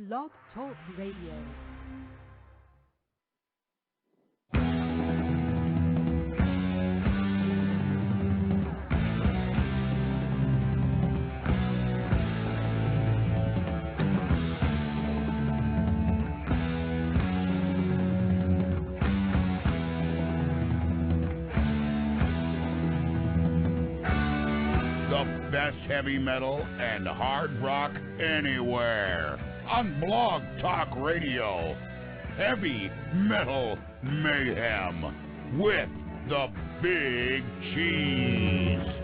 Blog Talk Radio. Best heavy metal and hard rock anywhere on Blog Talk Radio. Heavy Metal Mayhem with the Big Cheese.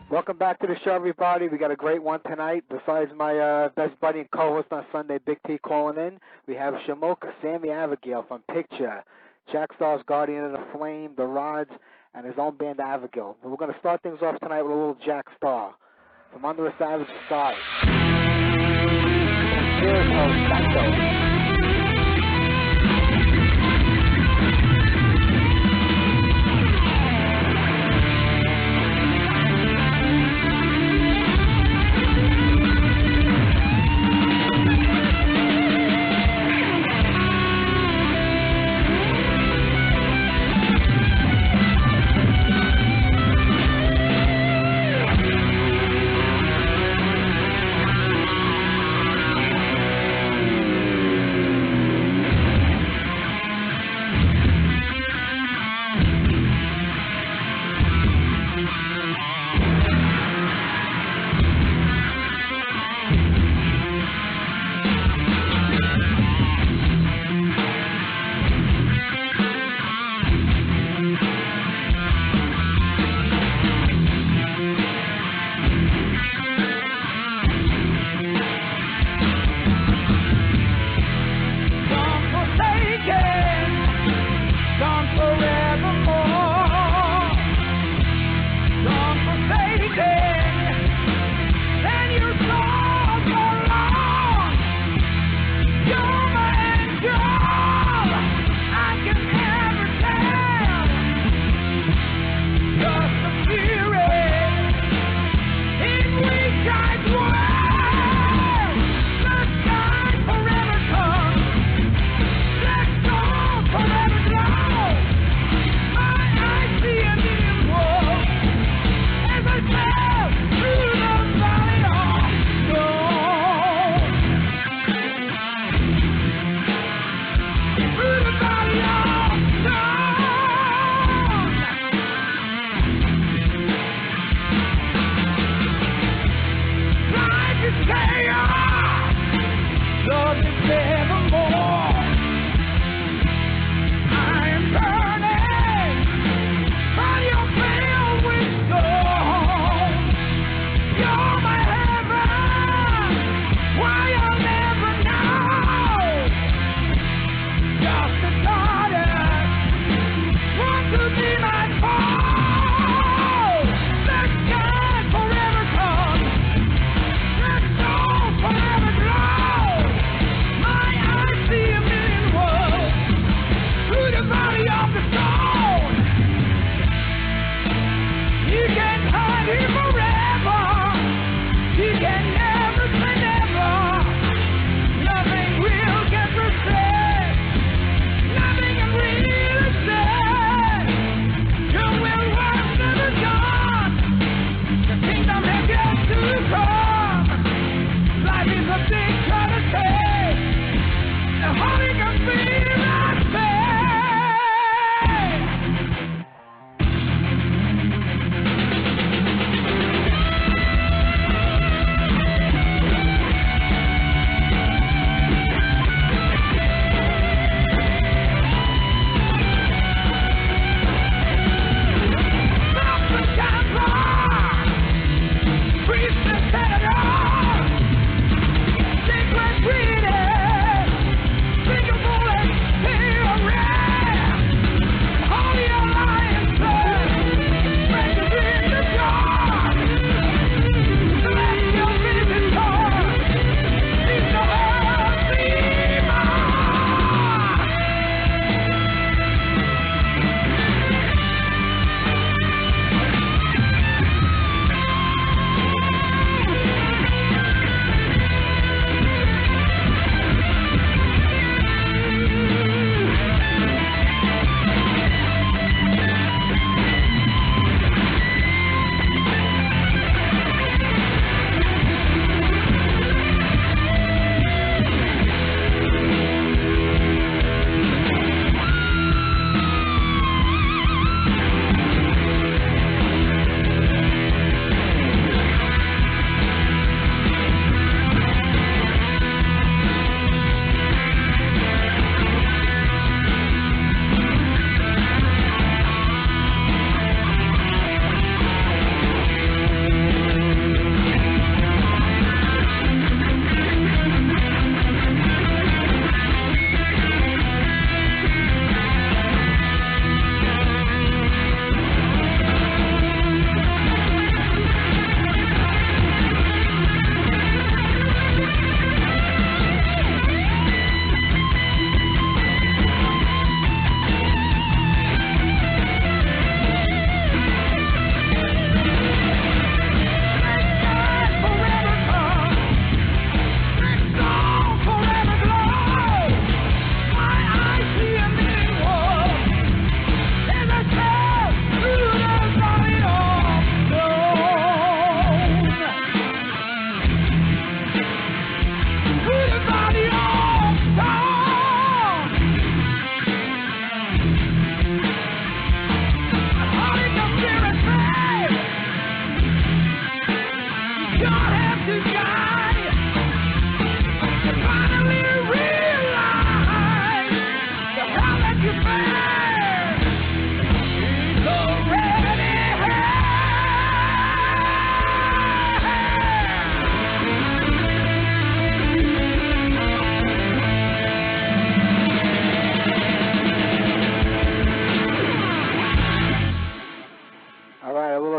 Welcome back to the show, everybody. We got a great one tonight. Besides my best buddy and co-host on Sunday, Big T, calling in, we have Shmoulik Avigal from Picture, Jack Starr's Guardian of the Flame, The Rods, and his own band Avigal. And we're going to start things off tonight with a little Jack Starr from Under a Savage Sky. Here's Santo.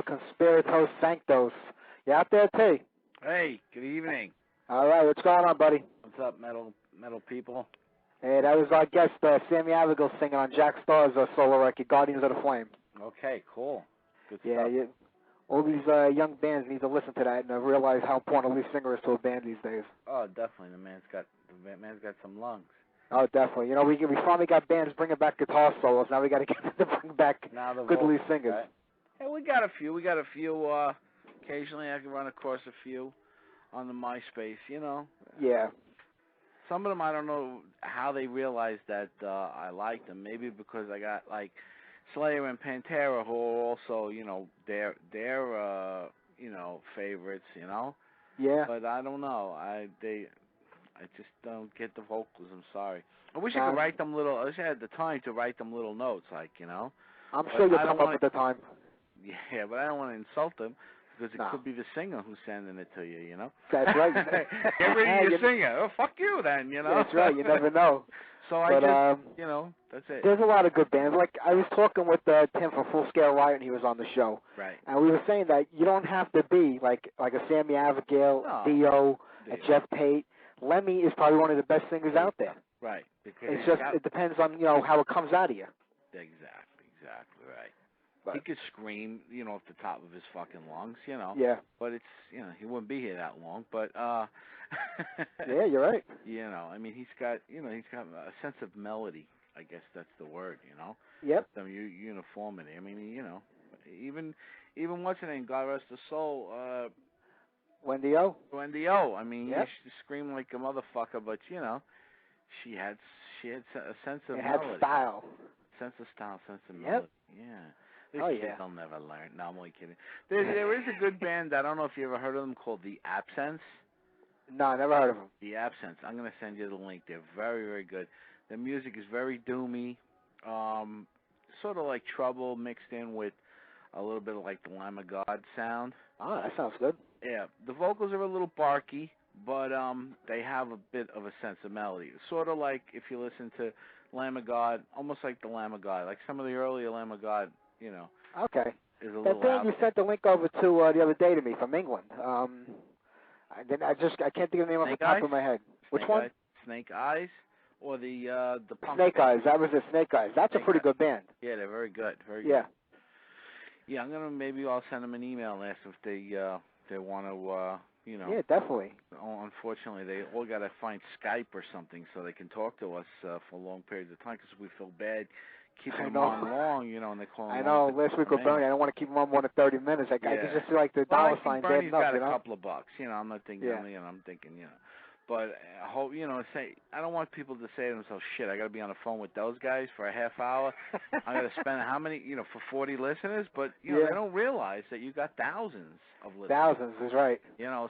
Conspiratos Sanctos. You out there, T? Hey, good evening. All right, what's going on, buddy? What's up, metal people? Hey, that was our guest, Sammy Avigal, singing on Jack Starr's solo record, Guardians of the Flame. Okay, cool. Good stuff. Yeah, all these young bands need to listen to that and realize how important a lead singer is to a band these days. Oh, definitely. The man's got some lungs. Oh, definitely. You know, we finally got bands bringing back guitar solos. Now we got to get them to bring back good lead singers. Right? Hey, we got a few. Occasionally, I can run across a few on the MySpace. You know. Yeah. Some of them I don't know how they realized that I liked them. Maybe because I got like Slayer and Pantera, who are also their favorites. You know. Yeah. But I don't know. I just don't get the vocals. I'm sorry. I wish I could write them little. I wish I had the time to write them little notes, like I'm sure you'll come up with the time. Yeah, but I don't want to insult them because it could be the singer who's sending it to you. That's right. Get rid of your singer. Oh, fuck you then. That's right. You never know. So that's it. There's a lot of good bands. Like I was talking with Tim from Full Scale Riot, and he was on the show. Right. And we were saying that you don't have to be like a Sammy Avigal, Dio, and Jeff Tate. Lemmy is probably one of the best singers out there. Right. Because it depends on how it comes out of you. Exactly right. But he could scream, off the top of his fucking lungs, Yeah. But it's, he wouldn't be here that long. But yeah, you're right. I mean, he's got a sense of melody. I guess that's the word. Yep. Some uniformity. I mean, even what's her name? God rest her soul. Wendy O. I mean, she screamed like a motherfucker, but she had a sense of melody. Had style. Sense of style, sense of melody. Yeah. They'll never learn. No, I'm only kidding. There is a good band, I don't know if you ever heard of them, called The Absence. No, I never heard of them. The Absence. I'm going to send you the link. They're very, very good. The music is very doomy, sort of like Trouble mixed in with a little bit of like the Lamb of God sound. Oh, that sounds good. Yeah. The vocals are a little barky, but they have a bit of a sense of melody. Sort of like if you listen to Lamb of God, almost like the Lamb of God, like some of the earlier Lamb of God, Okay. Is a that band you sent the link over to the other day to me from England. I can't think of the name off the top of my head. Which one? Snake Eyes, or the Snake Eyes. That was it. Snake Eyes. That's a pretty good band. Yeah, they're very good. Very good. Yeah. Yeah, I'll send them an email and ask if they want to. Yeah, definitely. Unfortunately, they all got to find Skype or something so they can talk to us for long periods of time because we feel bad keeping them on long, and they call them. I know. Last week with Bernie, I don't want to keep them on more than 30 minutes. I can just feel like the dollar sign dead enough. Bernie's got a couple of bucks. I'm not thinking. I'm thinking. But I hope I don't want people to say to themselves, "Shit, I got to be on the phone with those guys for a half hour. I got to spend how many, for 40 listeners?" But they don't realize that you got thousands of listeners. Thousands is right.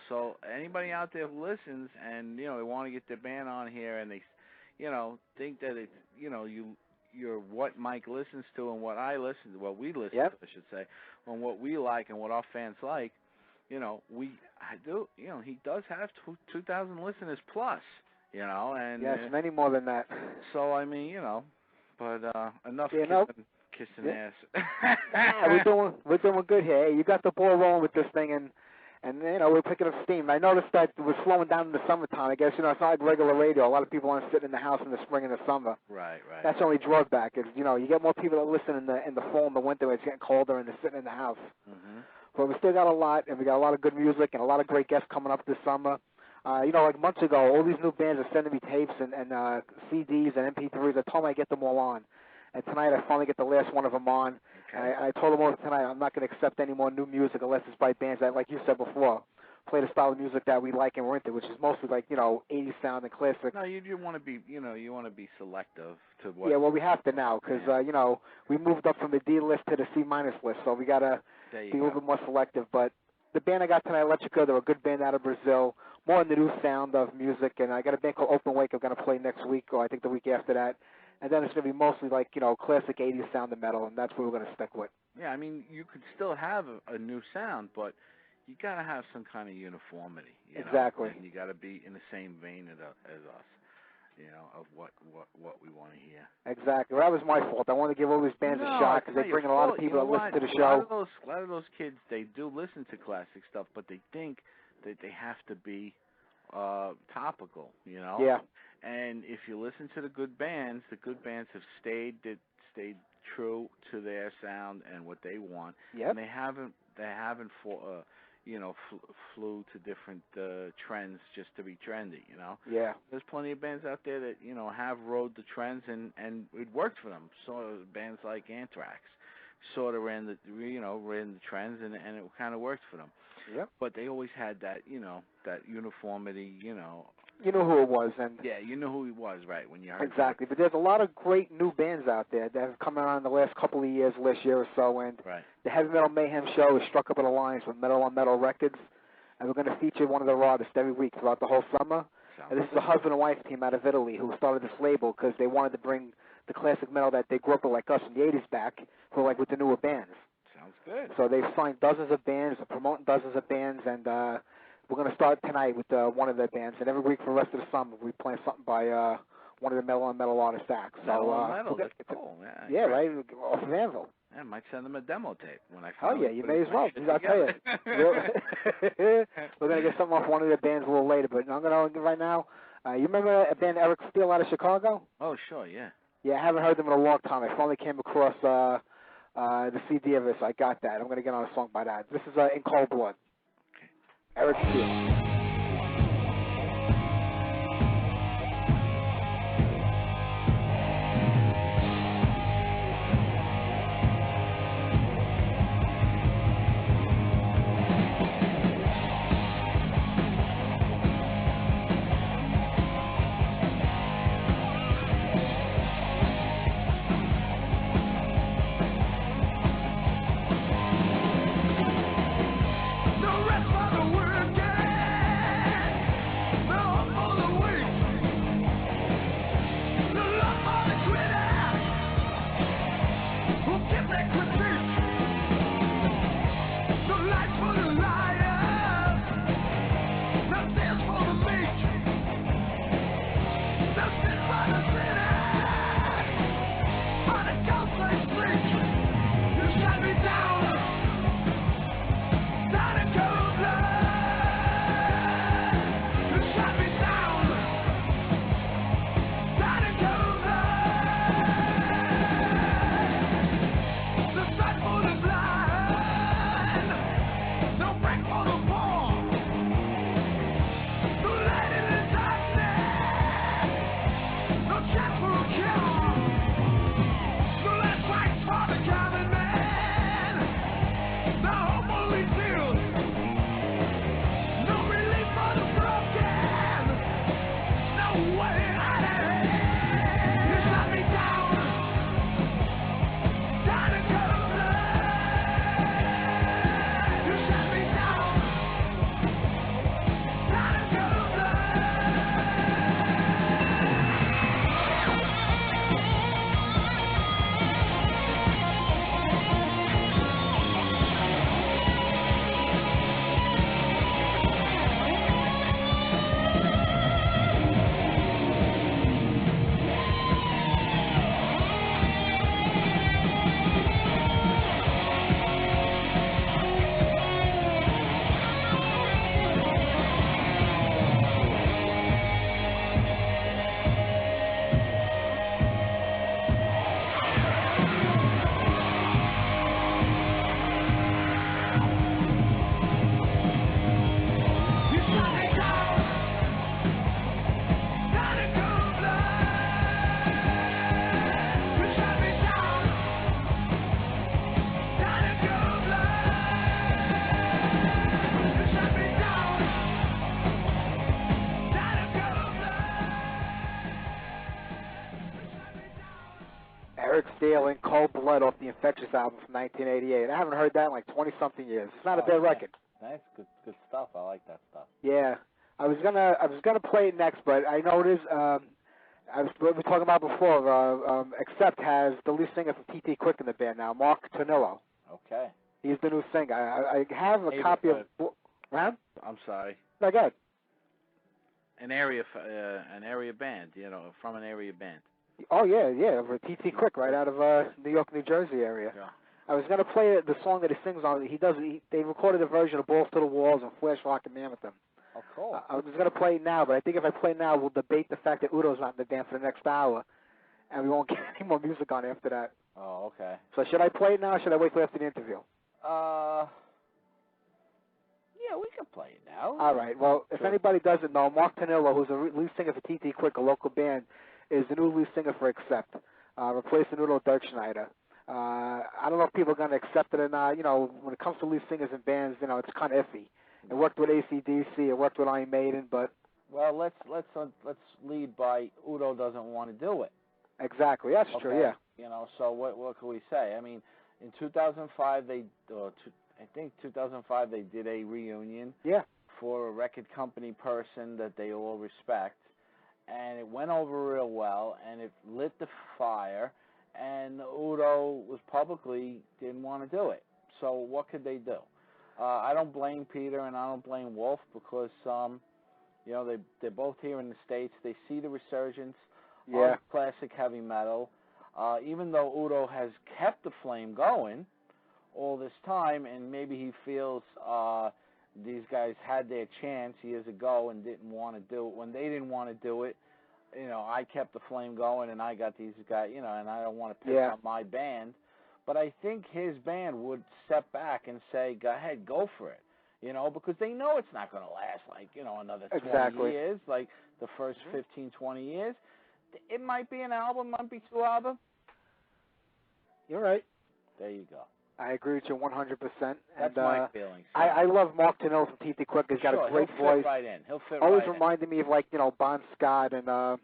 So anybody out there who listens and they want to get their band on here and they, think that it's you're what Mike listens to and what I listen to, what we listen to, I should say, and what we like and what our fans like. He does have 2,000 listeners plus, and yes, many more than that. So I mean, but enough kissing ass. we're doing good here. Hey, you got the ball rolling with this thing, and we're picking up steam. I noticed that it was slowing down in the summertime. I guess it's not like regular radio. A lot of people aren't sitting in the house in the spring and the summer. Right. That's the only drawback. Is you get more people that listen in the fall and the winter when it's getting colder and they're sitting in the house. Mm-hmm. But we still got a lot, and we got a lot of good music and a lot of great guests coming up this summer. Like months ago, all these new bands are sending me tapes and CDs and MP3s. I told them I'd get them all on. And tonight I finally get the last one of them on. Okay. I told them all tonight I'm not going to accept any more new music unless it's by bands that, like you said before, play the style of music that we like and we're into, which is mostly like, 80s sound and classic. No, you want to be, you want to be selective to what. Yeah, well, we have to now because, we moved up from the D list to the C- list, so we got to be a little bit more selective. But the band I got tonight, Electrica, they're a good band out of Brazil, more in the new sound of music, and I got a band called Open Wake I'm going to play next week, or I think the week after that, and then it's going to be mostly like, classic 80s sound of metal, and that's what we're going to stick with. Yeah, I mean, you could still have a new sound, but you got to have some kind of uniformity. Exactly. And you got to be in the same vein as us. Of what we want to hear. Exactly. Well, that was my fault. I want to give all these bands a shot because they bring in a lot of people that listen to the show. A lot of those kids, they do listen to classic stuff, but they think that they have to be topical, Yeah. And if you listen to the good bands have stayed true to their sound and what they want. Yep. And they haven't flew to different trends just to be trendy, Yeah. There's plenty of bands out there that, have rode the trends and it worked for them. So bands like Anthrax sort of ran the trends and it kind of worked for them. Yep. But they always had that, that uniformity, You know who it was, and yeah, you know who he was, right? When you heard exactly. But there's a lot of great new bands out there that have come out in the last couple of years, last year or so, and the Heavy Metal Mayhem show is struck up an alliance with Metal on Metal Records, and we're going to feature one of their artists every week throughout the whole summer. And this is a husband and wife team out of Italy who started this label because they wanted to bring the classic metal that they grew up with, like us in the 80s, back for with the newer bands. Sounds good. So they've signed dozens of bands, they're promoting dozens of bands, and we're going to start tonight with one of their bands, and every week for the rest of the summer we're playing something by one of the Metal on Metal artist acts. Metal on Metal, that's cool. Yeah, right, off of Anvil. I might send them a demo tape when I finally you may as well. I'll tell you. We're going to get something off one of their bands a little later, but I'm going to right now. You remember a band Eric Steele out of Chicago? Oh, sure, yeah. Yeah, I haven't heard them in a long time. I finally came across the CD of it, so I got that. I'm going to get on a song by that. This is In Cold Blood. Okay. Eric Steele. Eric Steele in Cold Blood off the Infectious album from 1988. I haven't heard that in like 20-something years. It's not a bad record. nice. Good stuff. I like that stuff. Yeah. I was gonna play it next, but I noticed we were talking about before. Accept has the lead singer from TT Quick in the band now, Mark Tonillo. Okay. He's the new singer. I have a copy of. Round? I'm sorry. No, go ahead. An area band, from an area band. Oh yeah, over TT Quick, right out of New York, New Jersey area. Yeah. I was gonna play the song that he sings on. They recorded a version of Balls to the Walls and Flash Rock and Man with them. Oh, cool. I was gonna play it now, but I think if I play now, we'll debate the fact that Udo's not in the band for the next hour, and we won't get any more music on after that. Oh, okay. So should I play it now, or should I wait till after the interview? Yeah, we can play it now. All right. Well, if anybody doesn't know, Mark Tonillo, who's a lead singer for TT Quick, a local band, is the new lead singer for Accept, replacing Udo Dirkschneider. I don't know if people are going to accept it or not. When it comes to lead singers and bands, it's kind of iffy. It worked with AC/DC, it worked with Iron Maiden, but well, let's lead by Udo doesn't want to do it. Exactly, that's true. Yeah. So what can we say? I mean, in 2005 I think 2005 they did a reunion. Yeah. For a record company person that they all respect, and it went over real well, and it lit the fire, and Udo was publicly didn't want to do it. So what could they do? I don't blame Peter and I don't blame Wolf because they're both here in the States. They see the resurgence of classic heavy metal. Even though Udo has kept the flame going all this time, and maybe he feels these guys had their chance years ago and didn't want to do it. When they didn't want to do it, I kept the flame going, and I got these guys, and I don't want to pick on my band. But I think his band would step back and say, go ahead, go for it, because they know it's not going to last another 20 years, like the first 15, 20 years. It might be an album, might be 2 albums. You're right. There you go. I agree with you 100%. That's my feeling. I love Mark Tonillo from TT Quick. He's got a great voice. Fit right in. He'll fit Always right reminded me of Bon Scott and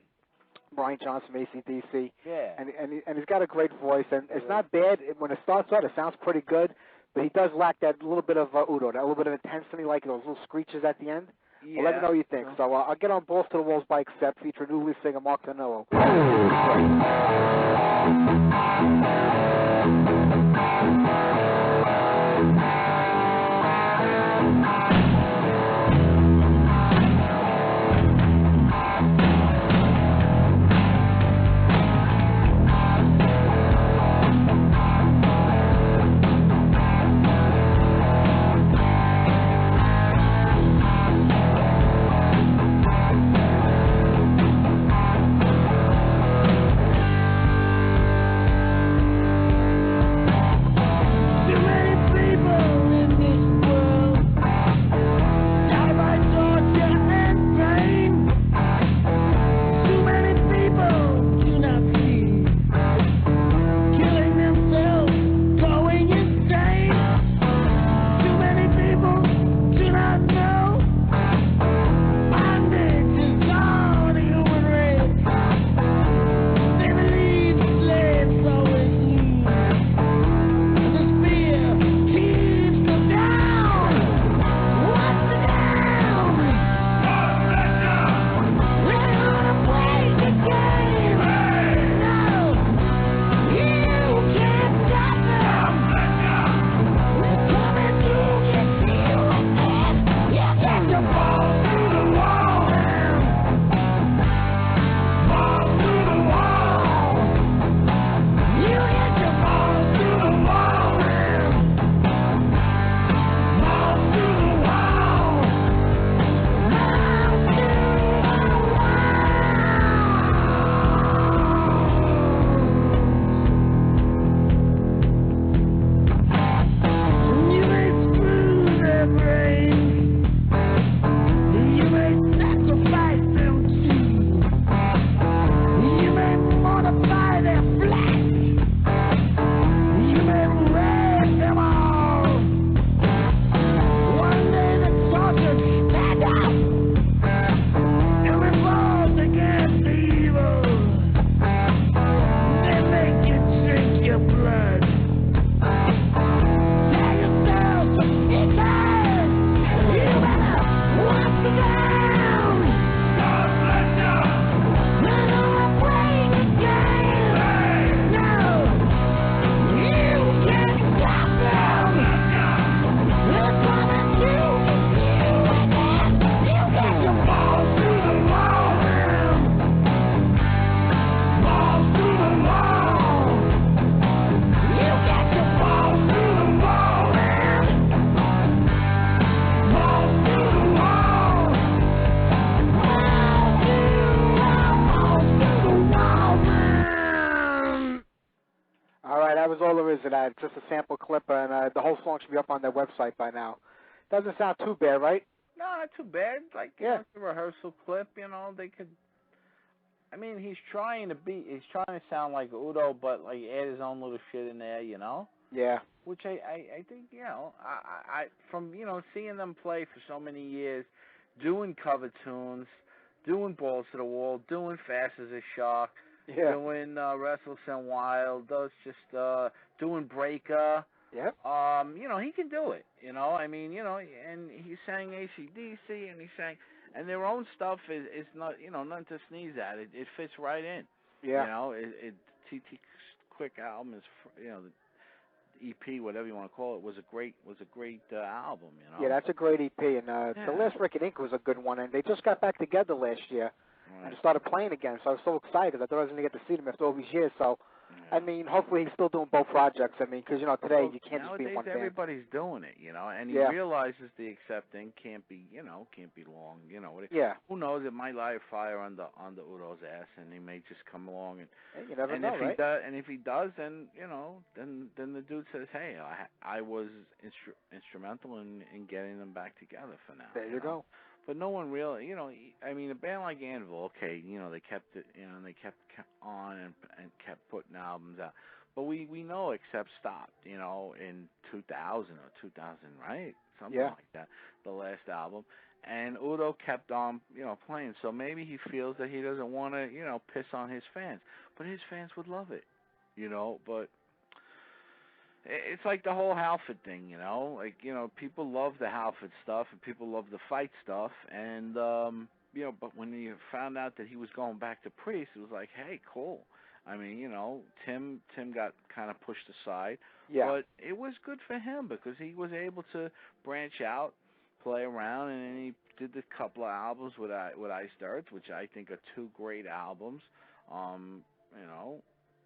Brian Johnson from AC/DC. Yeah. And he's got a great voice, and it's not bad. When it starts out, it sounds pretty good, but he does lack that little bit of Udo, that little bit of intensity, like those little screeches at the end. Yeah. Well, let me know what you think. So I'll get on Balls to the Walls by Accept, featuring new lead singer Mark Tonillo. is it at? It's just a sample clip, and the whole song should be up on their website by now. Doesn't sound too bad, right? No, not too bad. Like, you know, it's a rehearsal clip, you know, they could... I mean, he's trying to sound like Udo, but, like, add his own little shit in there, you know? Yeah. Which I think, you know, I from, you know, seeing them play for so many years, doing cover tunes, doing Balls to the Wall, doing Fast as a Shark, doing Restless and Wild, doing Breaker. Yep. You know, he can do it, you know, I mean, you know, and he sang AC/DC, and he sang, and their own stuff is not, you know, nothing to sneeze at. It fits right in. Yeah. You know, T.T. Quick album is, you know, the EP, whatever you want to call it, was a great album, you know. Yeah, that's a great EP, and the last Rick and Inc. was a good one, and they just got back together last year and started playing again, so I was so excited because I thought I was going to get to see them after all these years, so... I mean, hopefully he's still doing both projects. I mean, because, you know, today you can't just be in one band. Nowadays everybody's doing it, you know, and he realizes the accepting can't be long, you know. Who knows? It might light a fire under Udo's ass, and he may just come along and. Hey, you never know, right? If he does, then you know, then the dude says, hey, I was instrumental in getting them back together for now. There you go. But no one really, you know, I mean, a band like Anvil, okay, you know, they kept it, you know, and they kept on and kept putting albums out. But we know Accept stopped, you know, in 2000 or 2000, right? Something like that, the last album. And Udo kept on, you know, playing. So maybe he feels that he doesn't want to, you know, piss on his fans. But his fans would love it, you know, but... It's like the whole Halford thing, you know. Like, you know, people love the Halford stuff and people love the fight stuff. And, you know, but when you found out that he was going back to Priest, it was like, hey, cool. I mean, you know, Tim got kind of pushed aside. Yeah. But it was good for him because he was able to branch out, play around, and then he did a couple of albums with Iced Earth, which I think are two great albums. You know,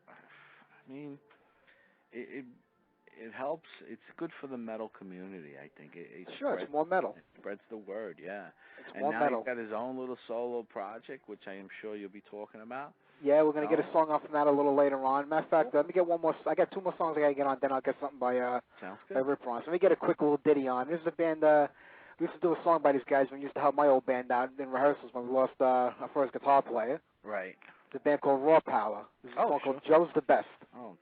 I mean, it helps. It's good for the metal community, I think. It's more metal. It spreads the word, yeah. It's more metal. And now he's got his own little solo project, which I am sure you'll be talking about. Yeah, we're going to get a song off from that a little later on. Matter of fact, let me get one more. I got two more songs I got to get on, then I'll get something by Ripper on. So let me get a quick little ditty on. This is a band, we used to do a song by these guys when we used to help my old band out in rehearsals when we lost our first guitar player. Right. It's a band called Raw Power. This is a song called Joe's the Best. Oh.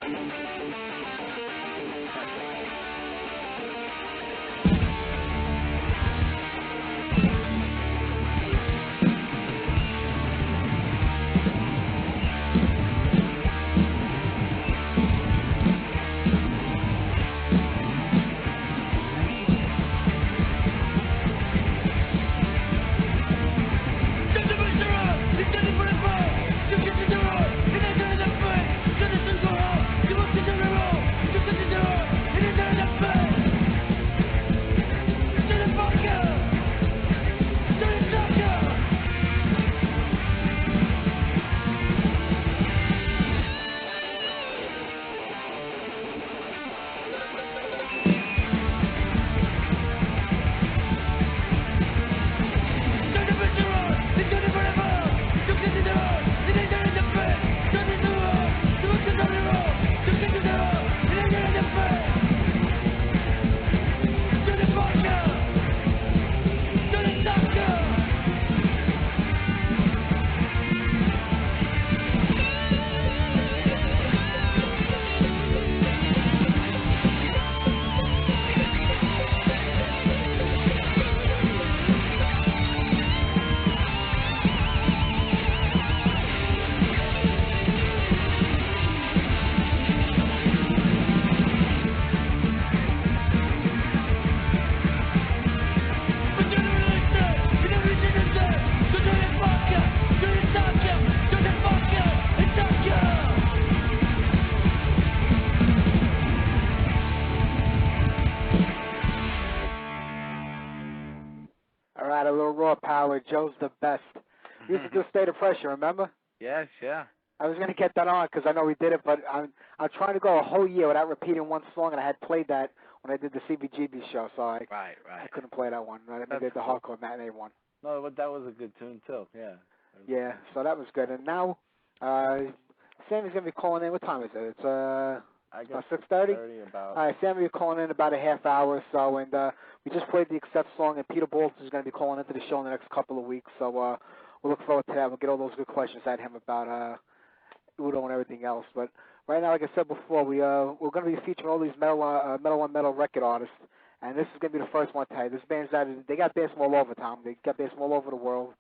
Raw Power, Joe's the Best. We used to do State of Pressure, remember? Yes, yeah. I was going to get that on because I know we did it, but I'm trying to go a whole year without repeating one song, and I had played that when I did the CBGB show, so I couldn't play that one. I did the hardcore matinee one. No, but that was a good tune, too, yeah. Yeah, so that was good. And now, Sammy's going to be calling in. What time is it? It's I guess 6:30? about. All right, Sammy, you're calling in about a half hour or so, and we just played the Accept song, and Peter Baltz is going to be calling into the show in the next couple of weeks, so we'll look forward to that. We'll get all those good questions at him about Udo and everything else. But right now, like I said before, we're going to be featuring all these metal on metal record artists, and this is going to be the first one tonight. This band's they got bands from all over, Tom. They got bands from all over the world.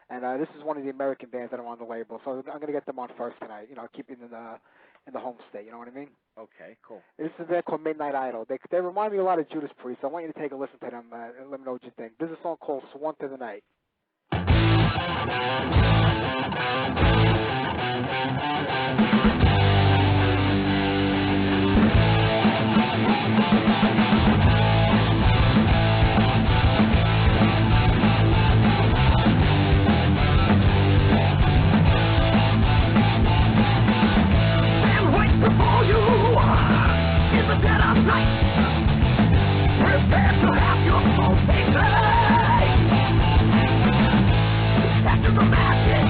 And this is one of the American bands that are on the label, so I'm going to get them on first tonight. You know, keep it in the home state. You know what I mean? Okay, cool. This is a band called Midnight Idol. They remind me a lot of Judas Priest. So I want you to take a listen to them and let me know what you think. This is a song called "Swan to the Night." Before you in the dead of night, prepare to have your soul taken. After the magic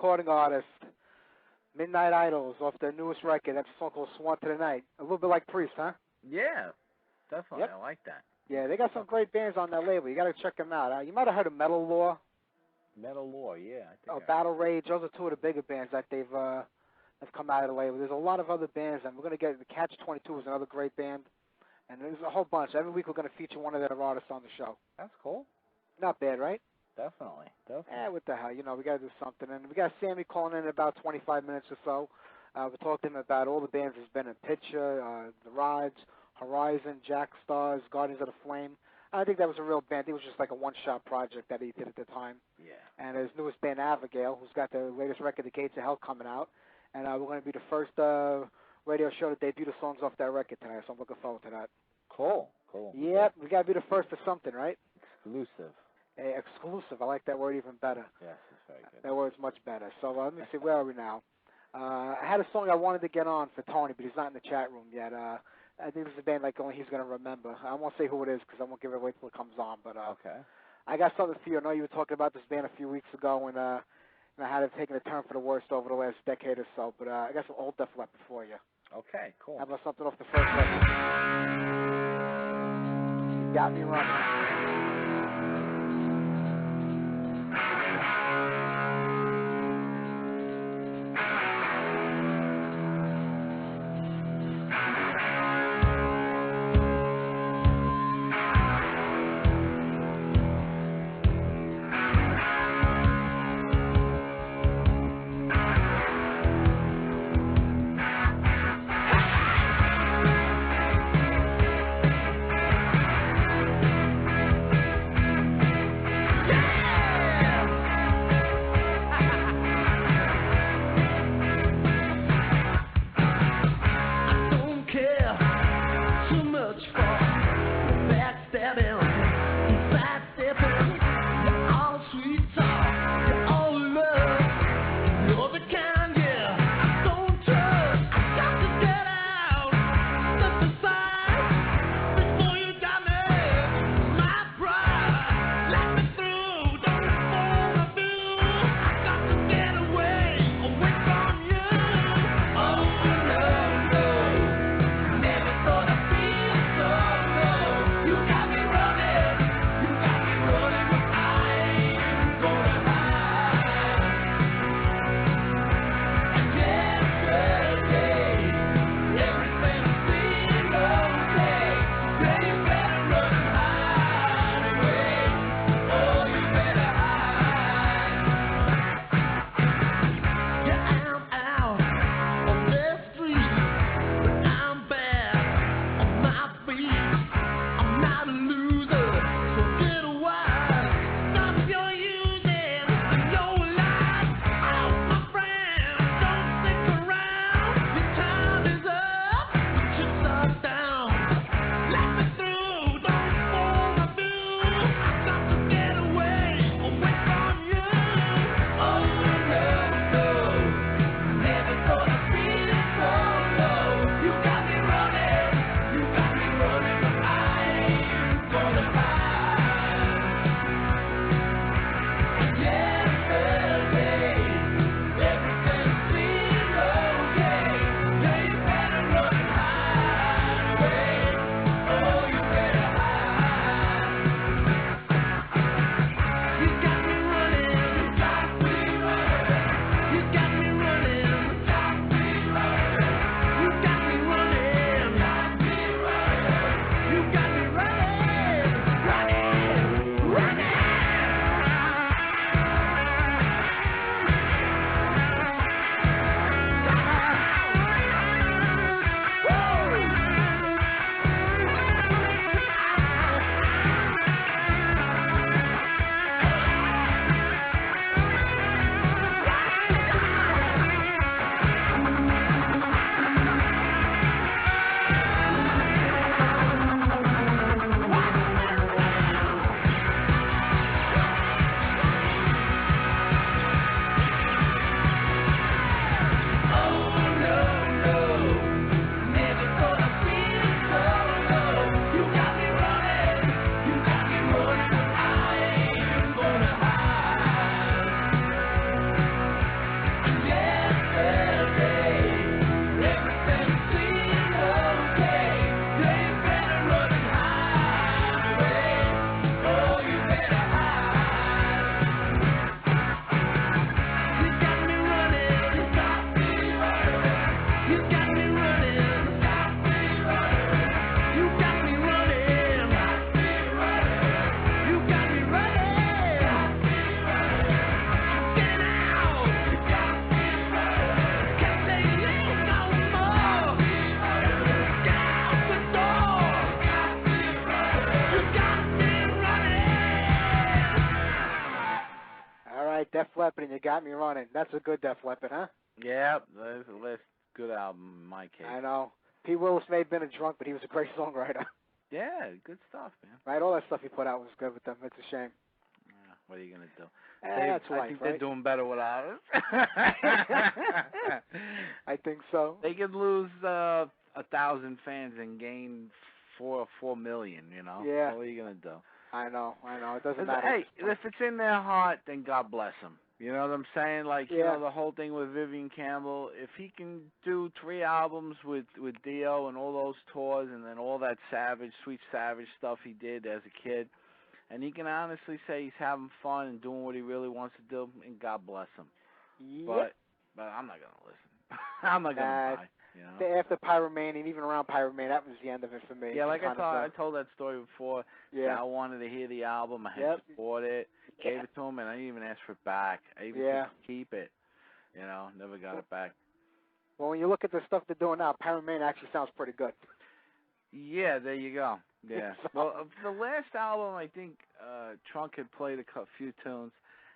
recording artist, Midnight Idols, off their newest record. That's a song called Swan to the Night. A little bit like Priest, huh? Yeah, definitely. Yep. I like that. Yeah, they got some great bands on that label. You got to check them out. You might have heard of Metal Law. Metal Law, yeah. I think Battle Rage. Those are two of the bigger bands that they've have come out of the label. There's a lot of other bands, and we're going to get the Catch 22 is another great band, and there's a whole bunch. Every week we're going to feature one of their artists on the show. That's cool. Not bad, right? Definitely. What the hell? We got to do something. And we got Sammy calling in about 25 minutes or so. We talked to him about all the bands he's been in: Picture, The Rides, Horizon, Jack Stars, Guardians of the Flame. I think that was a real band. It was just like a one-shot project that he did at the time. Yeah. And his newest band, Avigal, who's got the latest record, The Gates of Hell, coming out. And we're going to be the first radio show to debut the songs off that record tonight, so I'm looking forward to that. Cool. Yep, we got to be the first of something, right? Exclusive. Exclusive. I like that word even better. Yes, it's very good. That word's much better. So let me see, where are we now? I had a song I wanted to get on for Tony, but he's not in the chat room yet. I think this is a band like only he's going to remember. I won't say who it is because I won't give it away till it comes on. But okay. I got something for you. I know you were talking about this band a few weeks ago, and I had it taken a turn for the worst over the last decade or so. But I got some old Def Leppard for you. Okay, cool. How about something off the first record? You got me running. Def Leppard and You Got Me Running. That's a good Def Leppard, huh? Yeah, that's the last good album in my case. I know. Pete Willis may have been a drunk, but he was a great songwriter. Yeah, good stuff, man. Right, all that stuff he put out was good with them. It's a shame. Yeah, what are you gonna do? That's I life, think right? they're doing better without us. I think so. They could lose 1,000 fans and gain 4 million. You know. Yeah. What are you gonna do? I know. It doesn't matter. Hey, if it's in their heart, then God bless them. You know what I'm saying? Like, you Yeah. know, the whole thing with Vivian Campbell, if he can do 3 albums with Dio and all those tours and then all that Sweet Savage stuff he did as a kid, and he can honestly say he's having fun and doing what he really wants to do, and God bless him. Yep. But I'm not going to listen. I'm not going to buy. You know? After Pyromania, and even around Pyromania, that was the end of it for me. Yeah, like I told that story before. Yeah. I wanted to hear the album. I had bought it, gave it to him, and I didn't even ask for it back. I even said keep it. You know, never got it back. Well, when you look at the stuff they're doing now, Pyromania actually sounds pretty good. Yeah, there you go. Yeah. Well, the last album, I think Trunk had played a few tunes,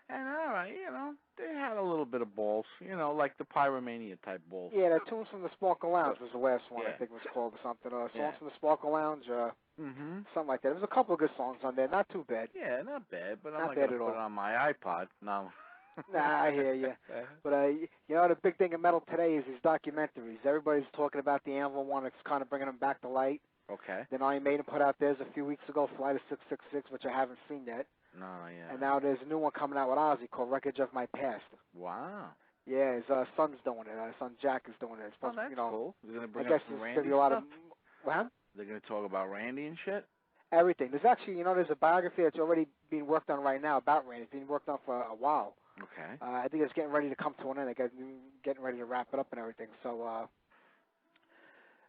and all right, you know, they had a little bit of balls, you know, like the Pyromania type balls. Yeah, the tunes from the Sparkle Lounge was the last one, Yeah. I think it was called or something. Songs from the Sparkle Lounge, something like that. There was a couple of good songs on there, not too bad. Yeah, not bad, but I'm Not not bad going to at put it all. on my iPod. No. Nah, I hear you. But, you know, the big thing in metal today is these documentaries. Everybody's talking about the Anvil one. It's kind of bringing them back to light. Okay. Then Iron Maiden put out theirs a few weeks ago, Flight of 666, which I haven't seen yet. No, yeah. And now there's a new one coming out with Ozzy called Wreckage of My Past. Wow. Yeah, his son's doing it. His son Jack is doing it. It's supposed, that's you know, cool. They're going to I bring guess up some there's Randy going to be a lot stuff? of... What? They're going to talk about Randy and shit? Everything. There's actually, you know, there's a biography that's already being worked on right now about Randy. It's being worked on for a while. Okay. I think it's getting ready to come to an end. They're getting ready to wrap it up and everything. So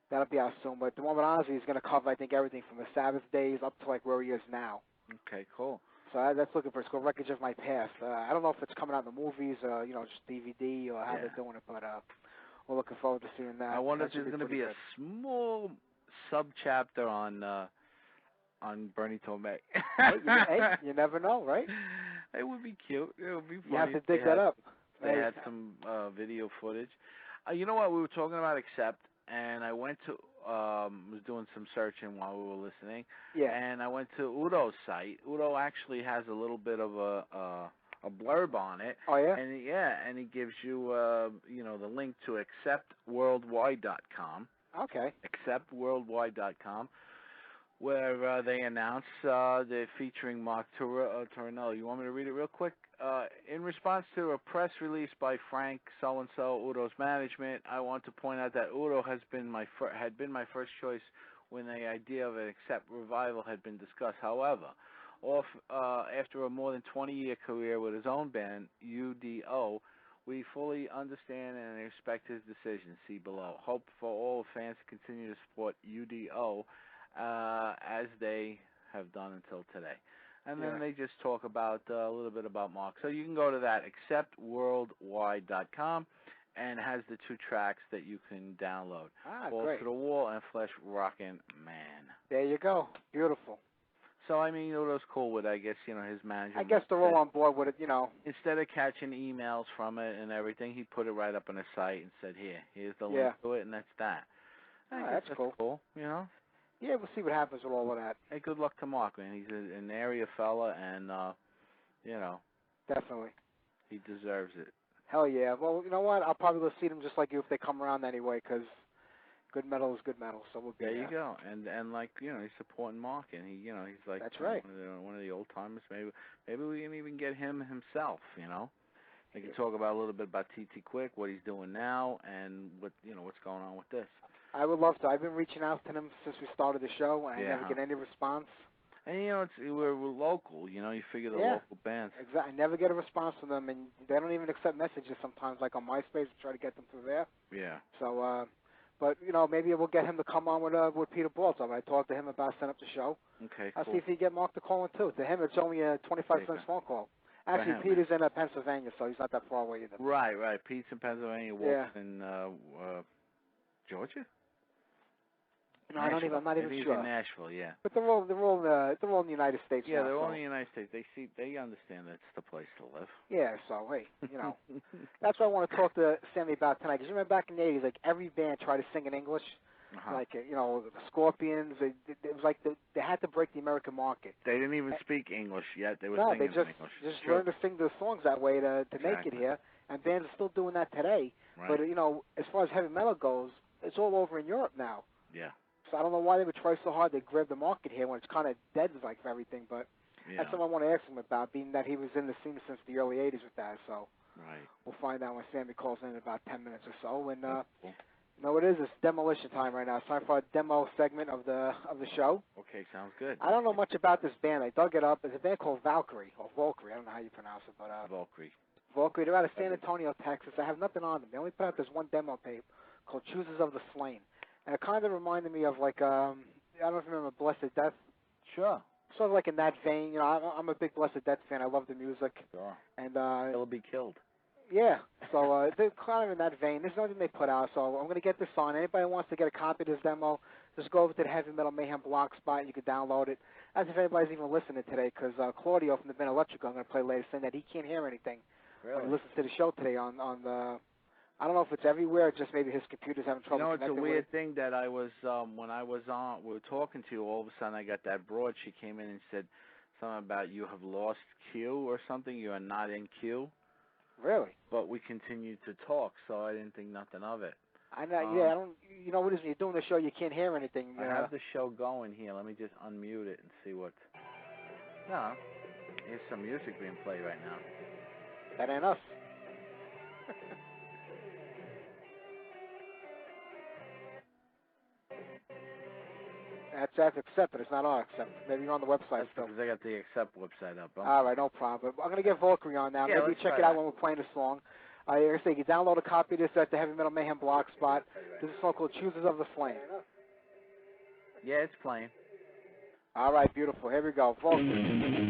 that'll be out soon. But the one with Ozzy is going to cover, I think, everything from the Sabbath days up to like where he is now. Okay, cool. So that's looking for. It's called Wreckage of My Past. I don't know if it's coming out in the movies, you know, just DVD or how they're doing it, but we're looking forward to seeing that. I wonder That if there's should going to be pretty a small sub-chapter on Bernie Tomei. Hey, you never know, right? It would be cute. It would be funny. You have to dig that up. They had some video footage. You know what? We were talking about Accept, and I went to was doing some searching while we were listening. Yeah. And I went to Udo's site. Udo actually has a little bit of a blurb on it. Oh yeah. And he gives you you know, the link to acceptworldwide.com. Okay. Acceptworldwide.com, where they announce they're featuring Mark Tornello. You want me to read it real quick? In response to a press release by Frank so-and-so, Udo's management, I want to point out that Udo had been my first choice when the idea of an Accept revival had been discussed. However, after a more than 20-year career with his own band, UDO, we fully understand and respect his decision. See below. Hope for all fans to continue to support UDO as they have done until today. And then they just talk about a little bit about Mark. So you can go to that, acceptworldwide.com, and it has the 2 tracks that you can download. Balls great. to the Wall and Flesh Rockin' Man. There you go. Beautiful. So, I mean, Udo's cool with it. I guess, you know, his manager. I guess they're all on board with it, you know. Instead of catching emails from it and everything, he put it right up on his site and said, here's the link to it, and that's that. That's cool. You know? Yeah, we'll see what happens with all of that. Hey, good luck to Mark, man. He's an area fella, and, you know. Definitely. He deserves it. Hell yeah. Well, you know what? I'll probably go see them just like you if they come around anyway, because good metal is good metal. So we'll be there. You go. And like, you know, he's supporting Mark, and he, you know, he's like that's right. One of the old timers. Maybe we can even get him himself. You know, they can talk about a little bit about TT Quick, what he's doing now, and what's going on with this. I would love to. I've been reaching out to them since we started the show, and I never get any response. And, you know, we're local. You know, you figure the local bands. Exactly. I never get a response from them, and they don't even accept messages sometimes, like on MySpace, try to get them through there. Yeah. So, but, you know, maybe we'll get him to come on with Peter Baltzov. I talked to him about setting up the show. Okay, I'll cool. see if he can get Mark to call in, too. To him, it's only a 25-cent phone call. Actually, Peter's in Pennsylvania, so he's not that far away either. Right. Pete's in Pennsylvania, Walt's in Georgia? No, I'm not even He's sure. in Nashville, yeah. But they're all in the United States. Yeah, now, they're so. all in the United States. They understand that's the place to live. Yeah, so hey, that's what I want to talk to Sammy about tonight. Because remember back in the '80s, like every band tried to sing in English. Like the Scorpions. It was like they had to break the American market. They didn't even speak English yet. They were singing they in just English. learned to sing the songs that way to make it here. And bands are still doing that today. Right. But as far as heavy metal goes, it's all over in Europe now. Yeah. So I don't know why they would try so hard to grab the market here when it's kind of dead like everything. But that's something I want to ask him about, being that he was in the scene since the early '80s with that. So we'll find out when Sammy calls in about 10 minutes or so. And cool. It is. It's demolition time right now. It's time for our demo segment of the show. Okay, sounds good. I don't know much about this band. I dug it up. It's a band called Valkyrie, or Valkyrie. I don't know how you pronounce it, but Valkyrie. Valkyrie. They're out of San Antonio, Texas. I have nothing on them. They only put out this one demo tape called "Choosers of the Slain," and it kind of reminded me of like I don't know if you remember Blessed Death. Sure. Sort of like in that vein. I'm a big Blessed Death fan. I love the music. Sure. And He'll be killed. Yeah, so they're kind of in that vein. There's nothing they put out, so I'm going to get this on. Anybody who wants to get a copy of this demo, just go over to the Heavy Metal Mayhem blog spot and you can download it. As if anybody's even listening today, because Claudio from the band Electrical, I'm going to play later, saying that he can't hear anything when he listens to the show today on the. I don't know if it's everywhere, or just maybe his computer's having trouble. It's a weird thing that I was when I was on. We were talking to you. All of a sudden, I got that broad. She came in and said something about you have lost Q or something. You are not in Q. Really? But we continued to talk, so I didn't think nothing of it. I don't. You know what it is when you're doing the show, you can't hear anything. I have the show going here. Let me just unmute it and see what. No, here's some music being played right now. That ain't us. That's accepted. It's not on accept. Maybe you're on the website still. Because I got the accept website up. All right, no problem. I'm going to get Valkyrie on now. Yeah, Maybe check it out when we're playing the song. Like I say, you can download a copy of this at the Heavy Metal Mayhem blog spot. This is a song called Choosers of the Flame. Yeah, it's playing. All right, beautiful. Here we go. Valkyrie.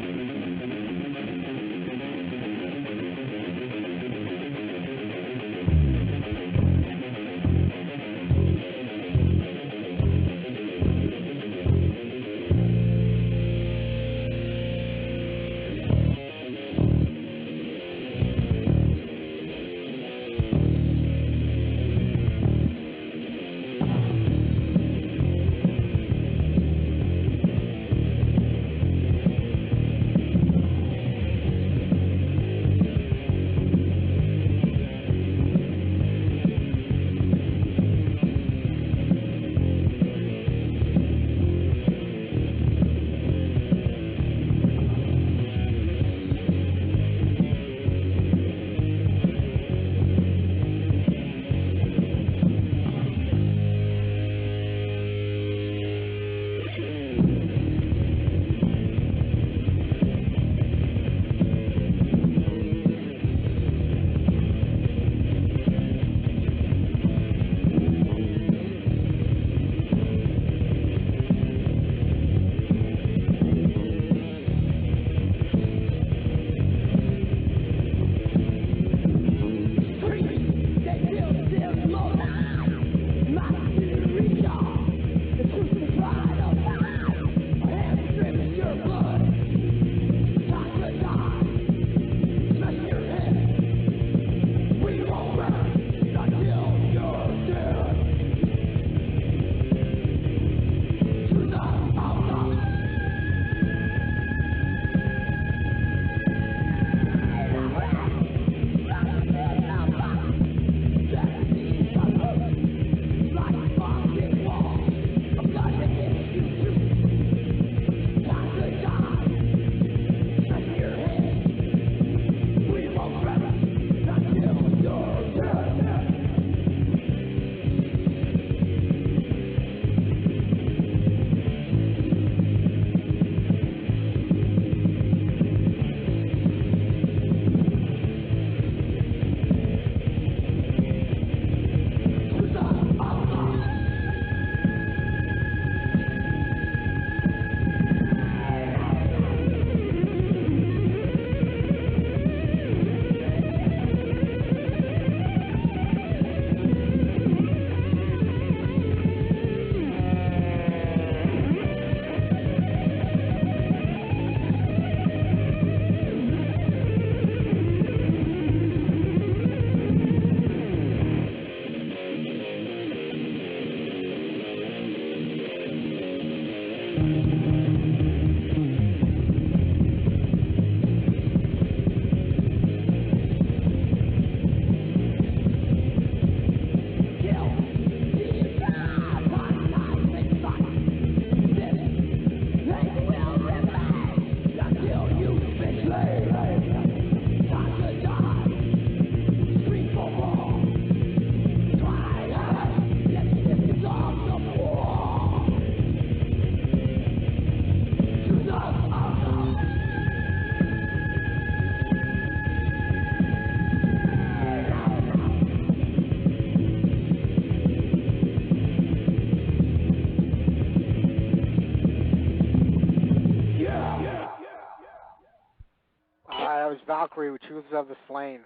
Valkyrie with Choosers of the Slain.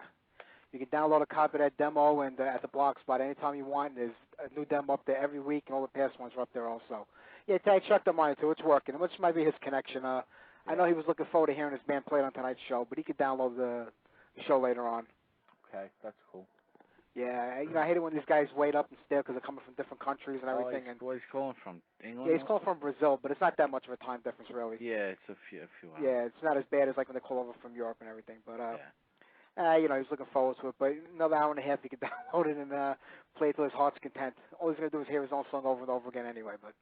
You can download a copy of that demo and at the blog spot anytime you want. There's a new demo up there every week, and all the past ones are up there also. Yeah, check the mine too. It's working. Which might be his connection. I know he was looking forward to hearing his band played on tonight's show, but he could download the show later on. Okay, that's cool. Yeah, I hate it when these guys wait up and stare because they're coming from different countries and everything. Where's he calling from? England? Yeah, he's calling from Brazil, but it's not that much of a time difference, really. Yeah, it's a few hours. Yeah, it's not as bad as like when they call over from Europe and everything. But yeah. He's looking forward to it. But another hour and a half, he could download it and play it to his heart's content. All he's gonna do is hear his own song over and over again anyway. But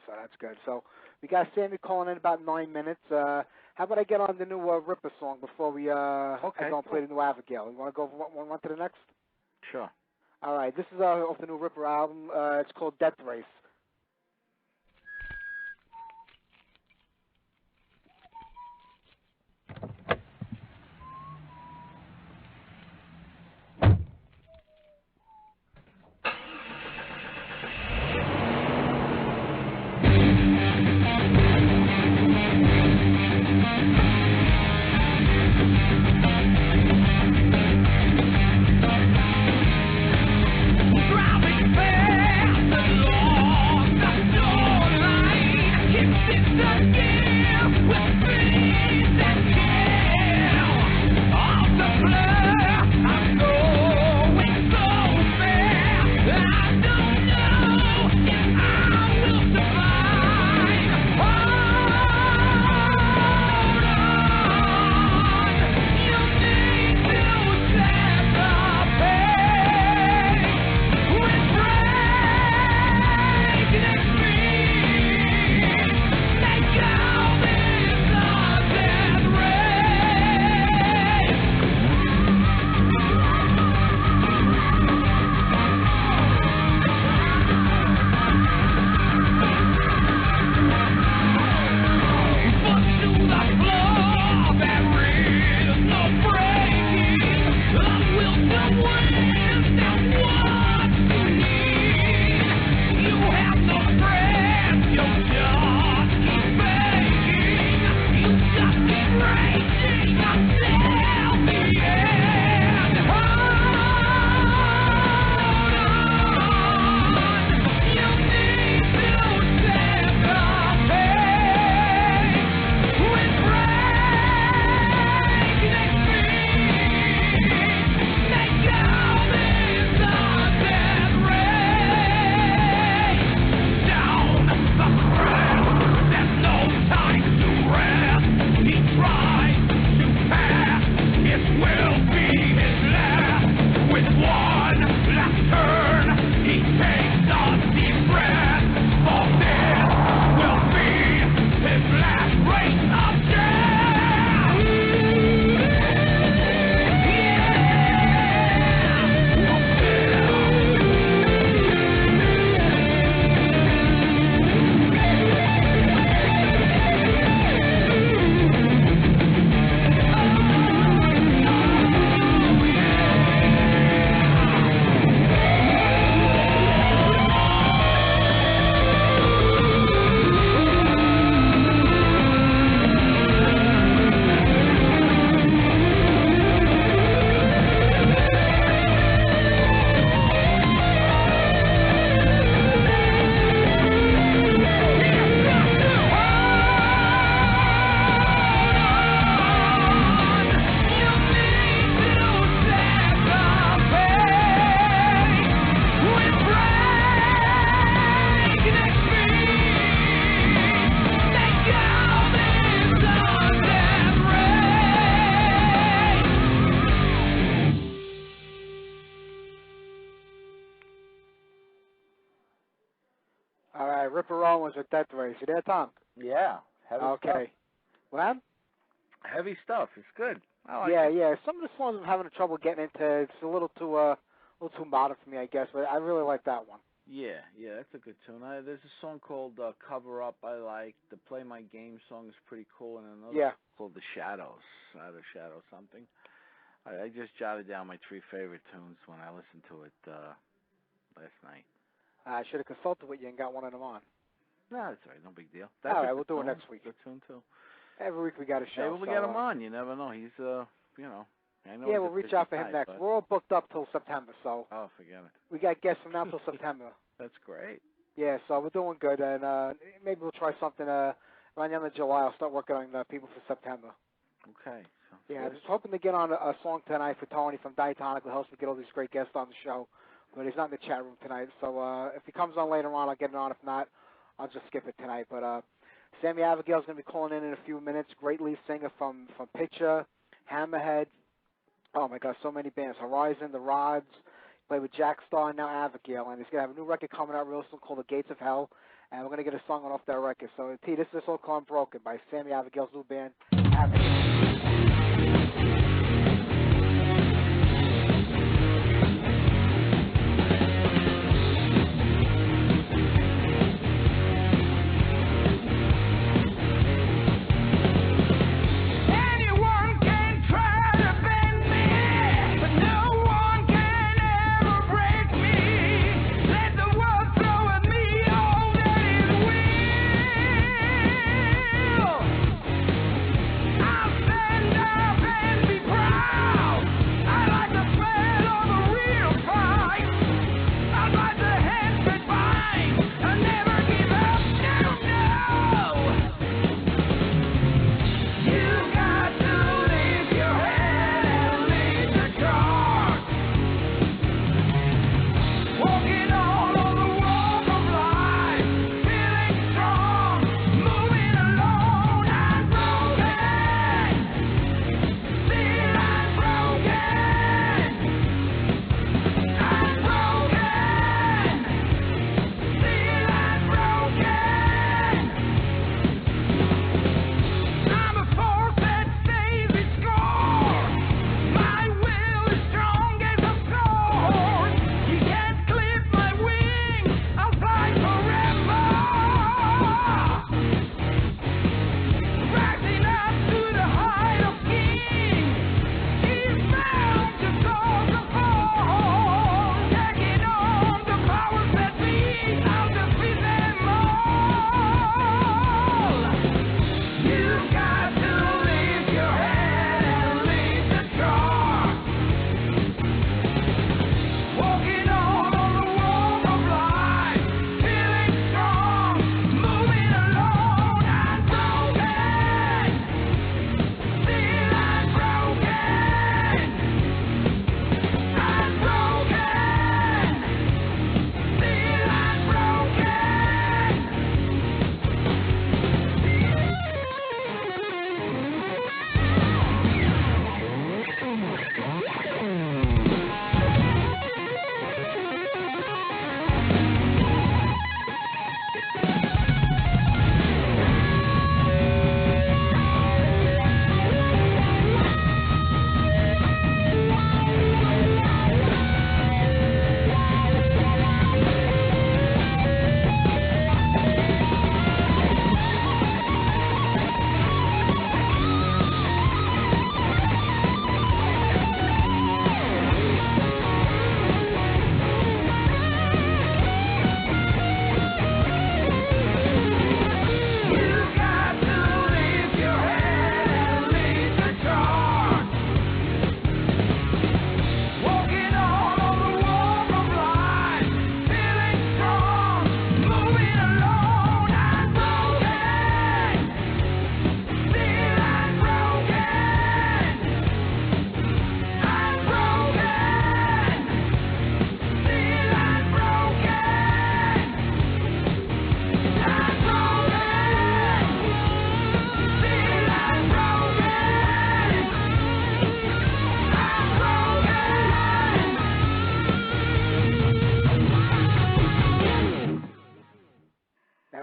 so that's good. So we got Sammy calling in about 9 minutes. How about I get on the new Ripper song before we I go and play the new Avigal? You want to go from one to the next? Sure. All right. This is off the new Ripper album. It's called Death Race. Driving fast and long. All right, Ripper Owens with Death Race. You there, Tom? Yeah. Heavy okay. Stuff. What? Heavy stuff. It's good. I like yeah, it. yeah. Some of the songs I'm having trouble getting into. It's a little too modern for me, I guess. But I really like that one. Yeah, that's a good tune. There's a song called Cover Up I like. The Play My Game song is pretty cool, and another called The Shadows, Out of Shadow something. I just jotted down my 3 favorite tunes when I listened to it last night. I should have consulted with you and got one of them on. No, that's all right. No big deal. That's all right, we'll do it next week. Good tune, too. Every week we got a show. Maybe we'll get him on. You never know. He's, I know we'll reach out for him next. We're all booked up till September, so. Oh, forget it. We got guests from now till September. That's great. Yeah, so we're doing good, and maybe we'll try something around the end of July. I'll start working on people for September. Okay. Yeah, I was hoping to get on a song tonight for Tony from Diatonic, who helps me get all these great guests on the show, but he's not in the chat room tonight. So if he comes on later on, I'll get it on. If not, I'll just skip it tonight. But Sammy Avigal's going to be calling in a few minutes. Great lead singer from Picture, Hammerhead. Oh, my God, so many bands. Horizon, The Rods. Played with Jack Starr and now Avigal. And he's going to have a new record coming out real soon called The Gates of Hell. And we're going to get a song off that record. So, T, this is So Called Broken by Sammy Avigal's new band, Avigal. I'll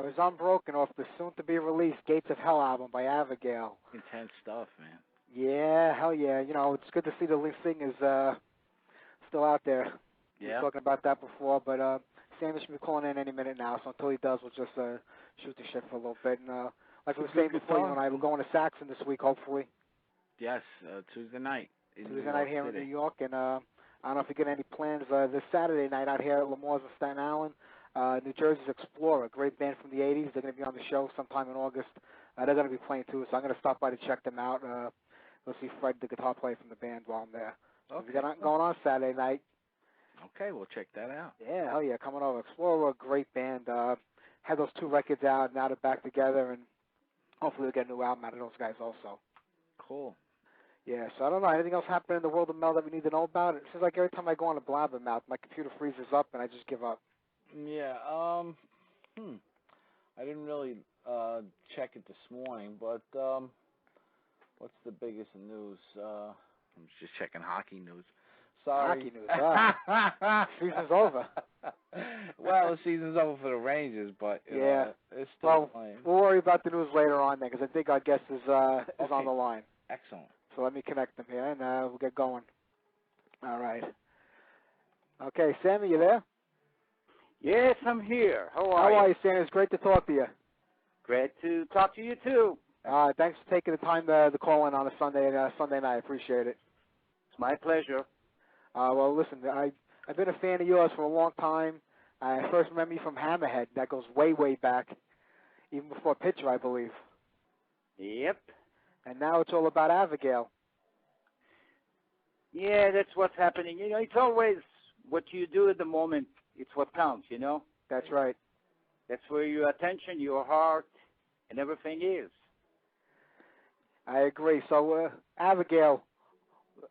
That was Unbroken off the soon-to-be-released Gates of Hell album by Avigal. Intense stuff, man. Yeah, hell yeah. You know, it's good to see the lead singer is still out there. Yeah. We were talking about that before, but Sammy should be calling in any minute now, so until he does, we'll just shoot the shit for a little bit. And like we were saying before, you and I, we're going to Saxon this week, hopefully. Yes, Tuesday night. Tuesday night here in New York, and I don't know if you get any plans this Saturday night out here at Lamore's in Staten Island. New Jersey's Explorer, a great band from the 80s. They're going to be on the show sometime in August. They're going to be playing too, so I'm going to stop by to check them out. We'll see Fred, the guitar player from the band, while I'm there. So Okay. if you got nothing going on Saturday night. Okay, we'll check that out. Yeah, hell yeah, coming over. Explorer, a great band. Had those 2 records out, now they're back together, and hopefully we'll get a new album out of those guys also. Cool. Yeah, so I don't know, anything else happening in the world of metal that we need to know about? It seems like every time I go on a blabbermouth, my computer freezes up and I just give up. Yeah, I didn't really check it this morning, but what's the biggest news? I'm just checking hockey news. Sorry. Hockey news, season's over. Well, the season's over for the Rangers, but yeah, it's still well, playing. we'll worry about the news later on then, because I think our guest is on the line. Excellent. So let me connect them here, and we'll get going. All right. Okay, Sammy, you there? Yes, I'm here. How are How you? are you, Sammy? It's great to talk to you. Great to talk to you, too. Thanks for taking the time to call in on a Sunday night. I appreciate it. It's my pleasure. Well, listen, I've been a fan of yours for a long time. I first remember you from Hammerhead. That goes way, way back, even before Pitcher, I believe. Yep. And now it's all about Avigal. Yeah, that's what's happening. You know, it's always what you do at the moment. It's what counts, you know? That's right. That's where your attention, your heart, and everything is. I agree. So, Avigal,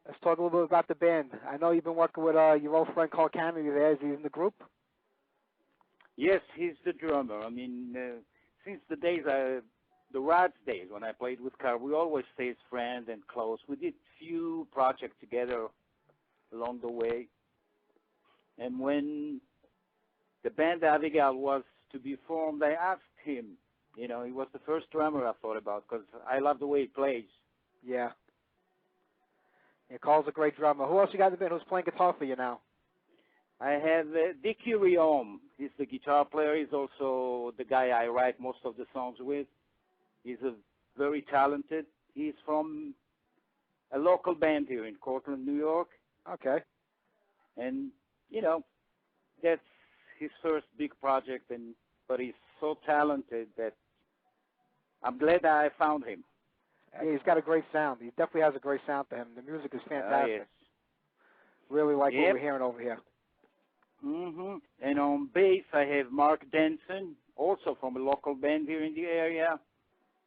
let's talk a little bit about the band. I know you've been working with your old friend Carl Kennedy there. Is he in the group? Yes, he's the drummer. I mean, since the Rats days when I played with Carl, we always stayed friends and close. We did few projects together along the way. And when the band Avigal was to be formed, I asked him. You know, he was the first drummer I thought about because I love the way he plays. Yeah. Yeah, Carl's a great drummer. Who else you got in the band who's playing guitar for you now? I have Dickie Riom. He's the guitar player. He's also the guy I write most of the songs with. He's very talented. He's from a local band here in Cortland, New York. Okay. And, you know, that's his first big project, but he's so talented that I'm glad I found him. Yeah, he's got a great sound. He definitely has a great sound to him. The music is fantastic. Yes. Really like what we're hearing over here. Mm-hmm. And on bass, I have Mark Denson, also from a local band here in the area.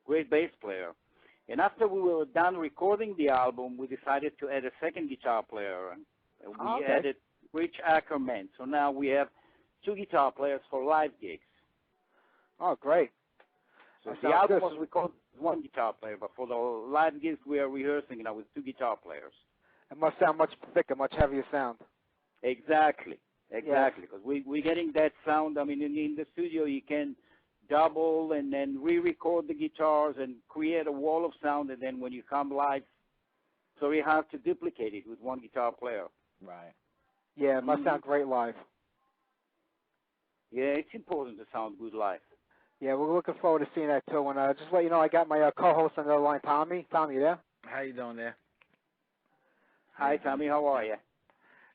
Great bass player. And after we were done recording the album, we decided to add a second guitar player. And we added Rich Ackerman. So now we have 2 guitar players for live gigs. Oh, great. So That the sounds album good. was recorded with 1 guitar player, but for the live gigs, we are rehearsing now with 2 guitar players. It must sound much thicker, much heavier sound. Exactly, because we're getting that sound. I mean, in the studio, you can double and then re-record the guitars and create a wall of sound, and then when you come live, it's very hard to duplicate it with 1 guitar player. Right. Yeah, it must sound great live. Yeah, it's important to sound good live. Yeah, we're looking forward to seeing that too. And just let you know, I got my co-host on the other line, Tommy. Tommy, you there? How you doing there? Hi, Tommy. How are you?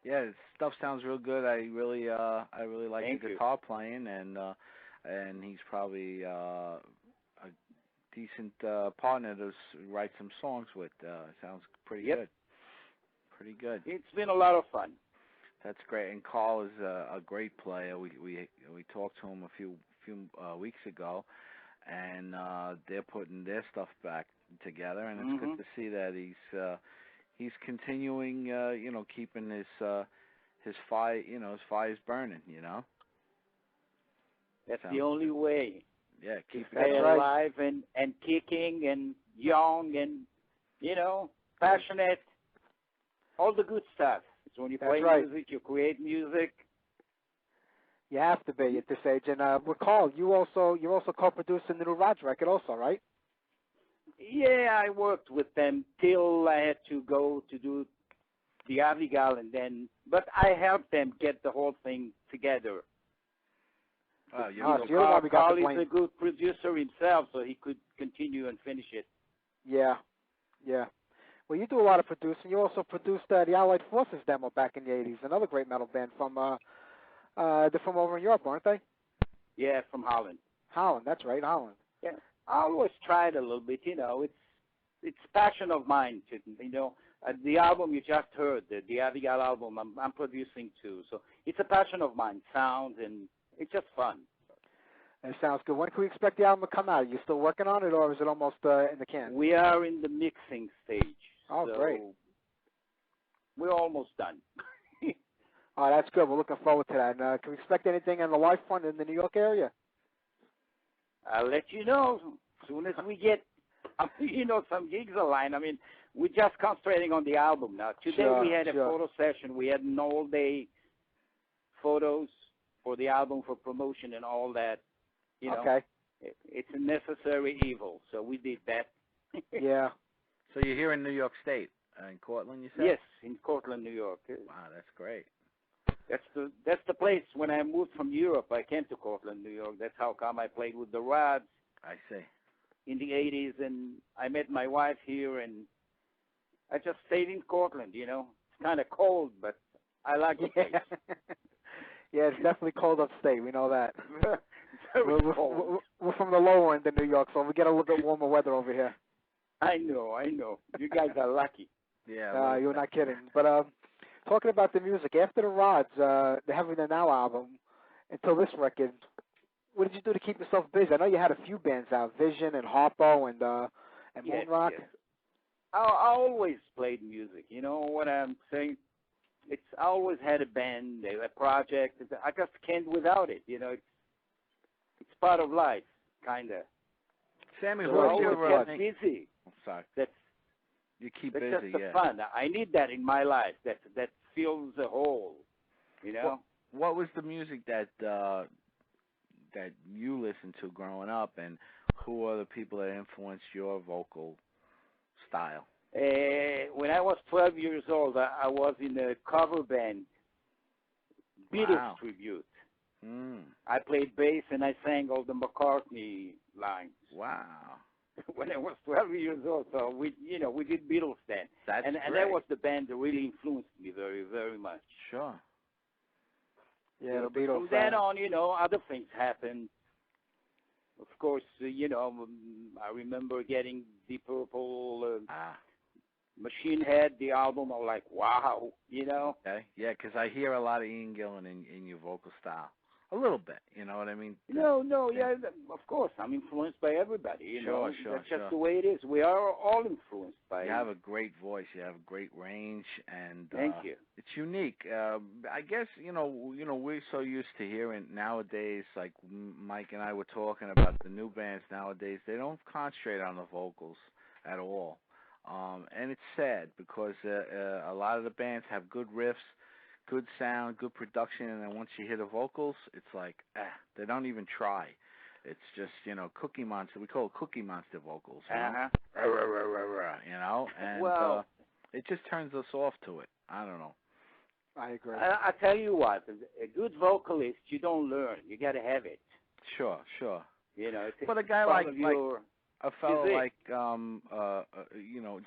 Yeah, stuff sounds real good. I really like Thank the you. guitar playing, and he's probably a decent partner to write some songs with. Sounds pretty good. Pretty good. It's been a lot of fun. That's great. And Carl is a great player. We talked to him a few weeks ago, and they're putting their stuff back together, and it's good to see that he's continuing, keeping his fire, his fire's burning, That's the only way. Yeah, keep to stay alive and kicking and young and, passionate. All the good stuff. It's when you play music, you create music. You have to be at this age. And recall, you're also co-producing the new Rod's record, also, right? Yeah, I worked with them till I had to go to do the Avigal, but I helped them get the whole thing together. Carl is a good producer himself, so he could continue and finish it. Yeah. Well, you do a lot of producing. You also produced the Allied Forces demo back in the 80s, another great metal band from they're from over in Europe, aren't they? Yeah, from Holland. Holland, that's right, Holland. Yeah, I always tried a little bit. It's passion of mine. The album you just heard, the Avigal album, I'm producing too. So it's a passion of mine. Sounds and it's just fun. That sounds good. When can we expect the album to come out? Are you still working on it, or is it almost in the can? We are in the mixing stage. Oh, so great. We're almost done. Oh, that's good. We're looking forward to that. And, can we expect anything on the live front in the New York area? I'll let you know as soon as we get, some gigs aligned. I mean, we're just concentrating on the album now. Today we had a photo session. We had an all-day photos for the album for promotion and all that. Okay. It's a necessary evil, so we did that. Yeah. So you're here in New York State, in Cortland, you said? Yes, in Cortland, New York. Wow, that's great. That's the place. When I moved from Europe, I came to Cortland, New York. That's how come I played with the Rods. I see. In the 80s, and I met my wife here, and I just stayed in Cortland. It's kind of cold, but I like the place. Yeah, it's definitely cold upstate. We know that. We're from the lower end of New York, so we get a little bit warmer weather over here. I know. You guys are lucky. Yeah. You're not kidding. But talking about the music, after the Rods, the Heavier Than Now album, until this record, what did you do to keep yourself busy? I know you had a few bands out, Vision and Harpo and Moonrock. Yes. I always played music. You know what I'm saying? I always had a band, a project. I just can't without it. It's part of life, kind of. Sammy, so what's I your always get busy. I'm sorry. You keep that's busy, just the fun. I need that in my life. That fills the hole. What was the music that you listened to growing up, and who are the people that influenced your vocal style? When I was 12 years old, I was in a cover band, Beatles tribute. I played bass and I sang all the McCartney lines. Wow. When I was 12 years old, so we did Beatles then. And that was the band that really influenced me very, very much. Sure. Yeah, the Beatles. From then on, other things happened. Of course, I remember getting Deep Purple, Machine Head, the album. I was like, wow, Okay, yeah, because I hear a lot of Ian Gillan in your vocal style. A little bit, you know what I mean? No, yeah, of course. I'm influenced by everybody, Sure, That's just the way it is. We are all influenced by You have a great voice. You have great range, and thank you. It's unique. I guess, we're so used to hearing nowadays, like Mike and I were talking about the new bands nowadays, they don't concentrate on the vocals at all. And it's sad because a lot of the bands have good riffs, good sound, good production, and then once you hear the vocals, it's like, they don't even try. It's just, Cookie Monster. We call it Cookie Monster vocals. And it just turns us off to it. I don't know. I agree. I tell you what, a good vocalist, you don't learn. You got to have it. Sure. But a guy like a fellow like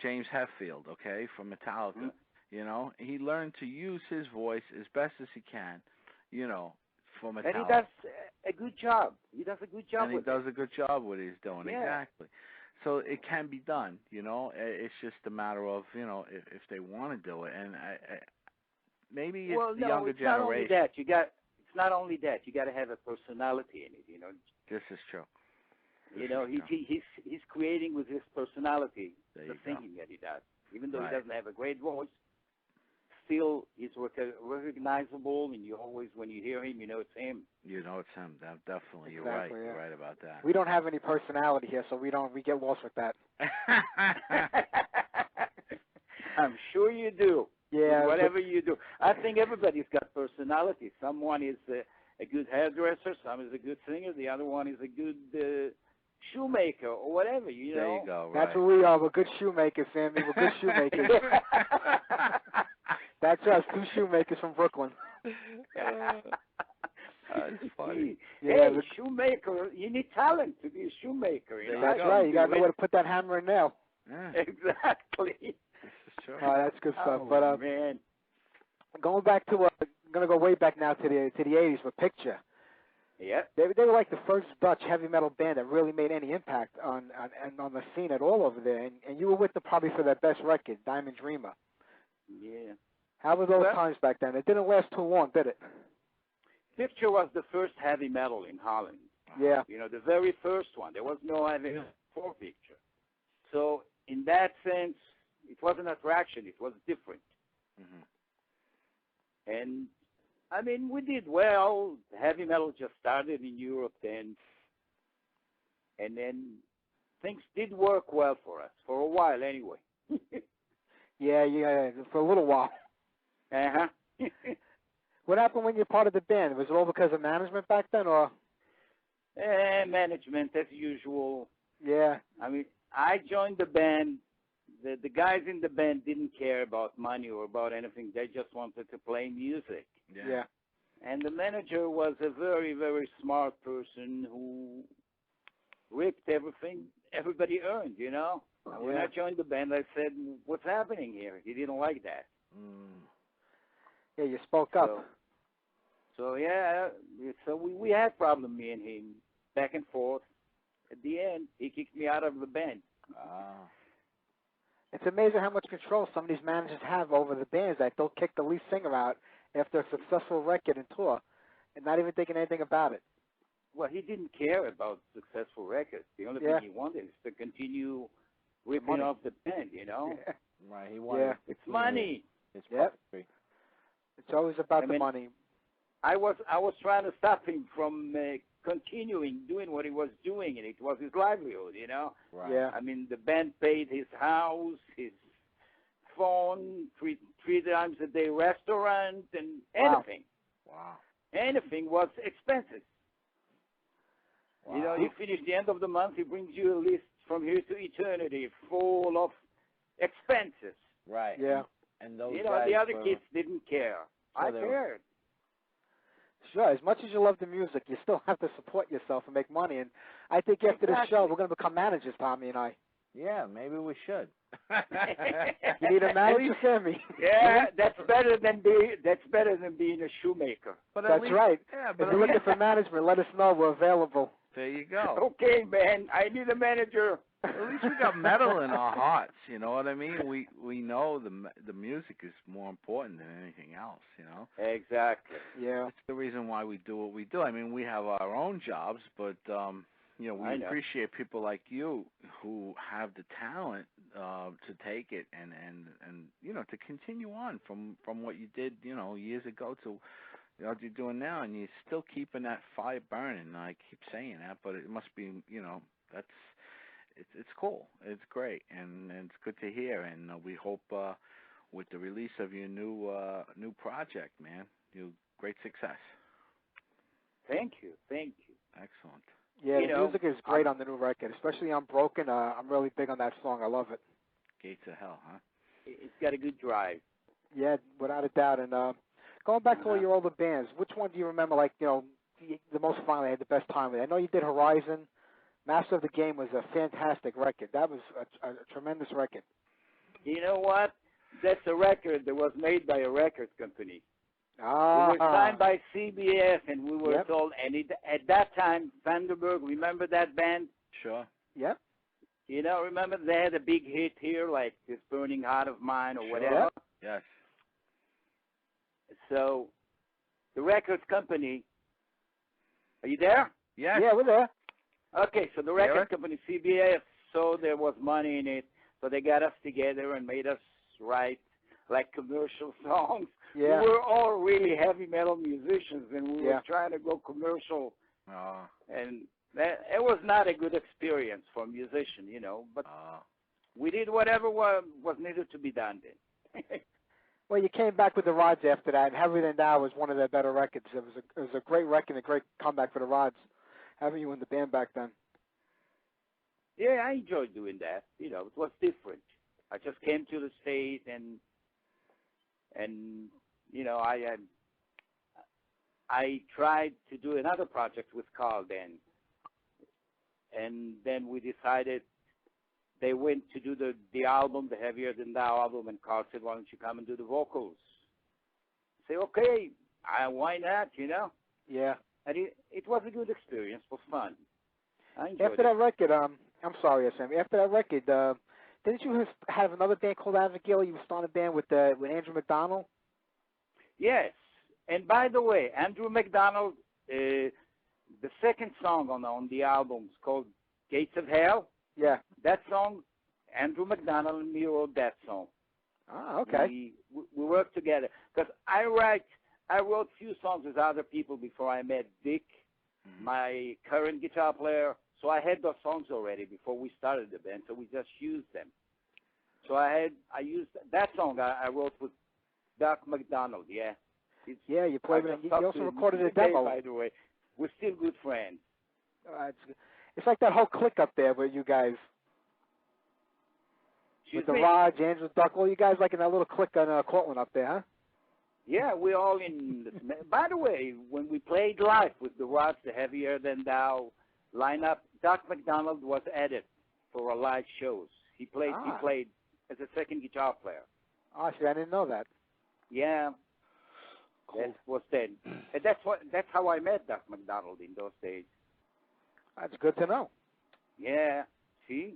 James Hetfield, okay, from Metallica. He learned to use his voice as best as he can, for Metallica. And he does a good job. He does a good job with it. And he does a good job with what he's doing, exactly. So it can be done, It's just a matter of, if they want to do it. And maybe it's the younger generation. Not only that. It's not only that. You got to have a personality in it, This is true. He's creating with his personality the singing singing that he does. Even though he doesn't have a great voice, still he's recognizable, and you always, when you hear him, it's him. It's him. Definitely, you're Exactly, right. yeah. You're right about that. We don't have any personality here, so we get lost with that. I'm sure you do. Yeah. Whatever you do, I think everybody's got personality. Someone is a good hairdresser, some is a good singer, the other one is a good shoemaker or whatever, you know. There you go, right. That's what we are. We're good shoemakers, Sammy. We're good shoemakers. That's us, two shoemakers from Brooklyn. That's funny. Hey, shoemaker, you need talent to be a shoemaker. You know? That's right. You got to know where to put that hammer and nail. Yeah. Exactly. This is true. That's good stuff. Oh, But man. going back to, I'm going to go way back now to the 80s with Picture. Yeah. They were like the first Dutch heavy metal band that really made any impact on the scene at all over there. And you were with them probably for their best record, Diamond Dreamer. Yeah. How were those times back then? It didn't last too long, did it? Picture was the first heavy metal in Holland. Yeah. You know, the very first one. There was no heavy metal before Picture. So in that sense, it was an attraction. It was different. Mm-hmm. And, I mean, we did well. Heavy metal just started in Europe then. And then things did work well for us, for a while anyway. Yeah, for a little while. Uh-huh. What happened when you're part of the band? Was it all because of management back then, or? Management, as usual. Yeah. I mean, I joined the band. The guys in the band didn't care about money or about anything. They just wanted to play music. Yeah. And the manager was a very, very smart person who ripped everything everybody earned, you know? And when I joined the band, I said, what's happening here? He didn't like that. Yeah, you spoke up. So we had problem, me and him, back and forth. At the end, he kicked me out of the band. It's amazing how much control some of these managers have over the bands. That they'll kick the lead singer out after a successful record and tour, and not even thinking anything about it. Well, he didn't care about successful records. The only thing he wanted is to continue ripping off the band, you know? Yeah. Right, he wanted it's money. It's It's always about the money. I was trying to stop him from continuing doing what he was doing, and it was his livelihood, you know? Right. Yeah. I mean, the band paid his house, his phone, three times a day restaurant, and anything. Wow. Anything was expensive. Wow. You know, you finish the end of the month, he brings you a list from here to eternity full of expenses. Right. Yeah. And those you know, guys the other were, kids didn't care. So I cared. Sure, as much as you love the music, you still have to support yourself and make money. And I think after this show, we're going to become managers, Tommy and I. Yeah, maybe we should. You need a manager, Sammy. Yeah, that's better than being a shoemaker. But that's right. Yeah, if you're looking for management, let us know. We're available. There you go. Okay, man. I need a manager. At least we got metal in our hearts. You know what I mean? We know the music is more important than anything else. You know. Exactly. Yeah. That's the reason why we do what we do. I mean, we have our own jobs, but you know, we appreciate people like you who have the talent to take it and you know, to continue on from what you did, you know, years ago to what you're doing now, and you're still keeping that fire burning. I keep saying that, but it must be, you know, it's cool. It's great, and it's good to hear. And we hope with the release of your new project, man, great success. Thank you. Yeah, Excellent. the music is great on the new record, especially on Broken. I'm really big on that song. I love it. Gates of Hell, huh? It's got a good drive. Yeah, without a doubt. And going back to all your older bands, which one do you remember, like, you know, the most fun, had the best time with? I know you did Horizon. Master of the Game was a fantastic record. That was a tremendous record. You know what? That's a record that was made by a record company. We Ah. were signed by CBS, and we were told, and at that time, Vandenberg, remember that band? Sure. Yep. You know, remember they had a big hit here, like This Burning Heart of Mine or whatever? Yes. So, the record company, are you there? Yes. Yeah, we're there. Okay, so the record company, CBS, saw there was money in it, so they got us together and made us write, like, commercial songs. Yeah. We were all really heavy metal musicians, and we were trying to go commercial. And it was not a good experience for a musician, you know, but we did whatever was needed to be done then. Well, you came back with the Rods after that, and Heavier Than Thou was one of their better records. It was a great record, a great comeback for the Rods, having you in the band back then. Yeah, I enjoyed doing that. You know, it was different. I just came to the States, and you know, I tried to do another project with Carl then, and then we decided. They went to do the album, the Heavier Than Thou album, and Carl said, "Why don't you come and do the vocals?" I say, "Okay, why not?" You know. Yeah. And it was a good experience. It was fun. I enjoyed After that record, I'm sorry, Sam. After that record, didn't you have another band called Avigal? You were starting a band with Andrew McDonald. Yes. And by the way, Andrew McDonald, the second song on the album is called "Gates of Hell." Yeah. That song, Andrew McDonald and me wrote that song. Ah, okay. We worked together because I wrote few songs with other people before I met Dick, my current guitar player. So I had those songs already before we started the band. So we just used them. So I used that song I wrote with Doc McDonald. Yeah. Yeah, you played it. You also recorded a demo. By the way, we're still good friends. It's like that whole clique up there with you guys. With the Rods, Andrew, Duck, all you guys like in that little clique on Cortland up there, huh? Yeah, we're all in. By the way, when we played live with the Rods, the Heavier Than Thou lineup, Doc McDonald was added for our live shows. He played as a second guitar player. Oh, see, I didn't know that. Yeah. Cool. That was then. And that's how I met Doc McDonald in those days. That's good to know. Yeah. See?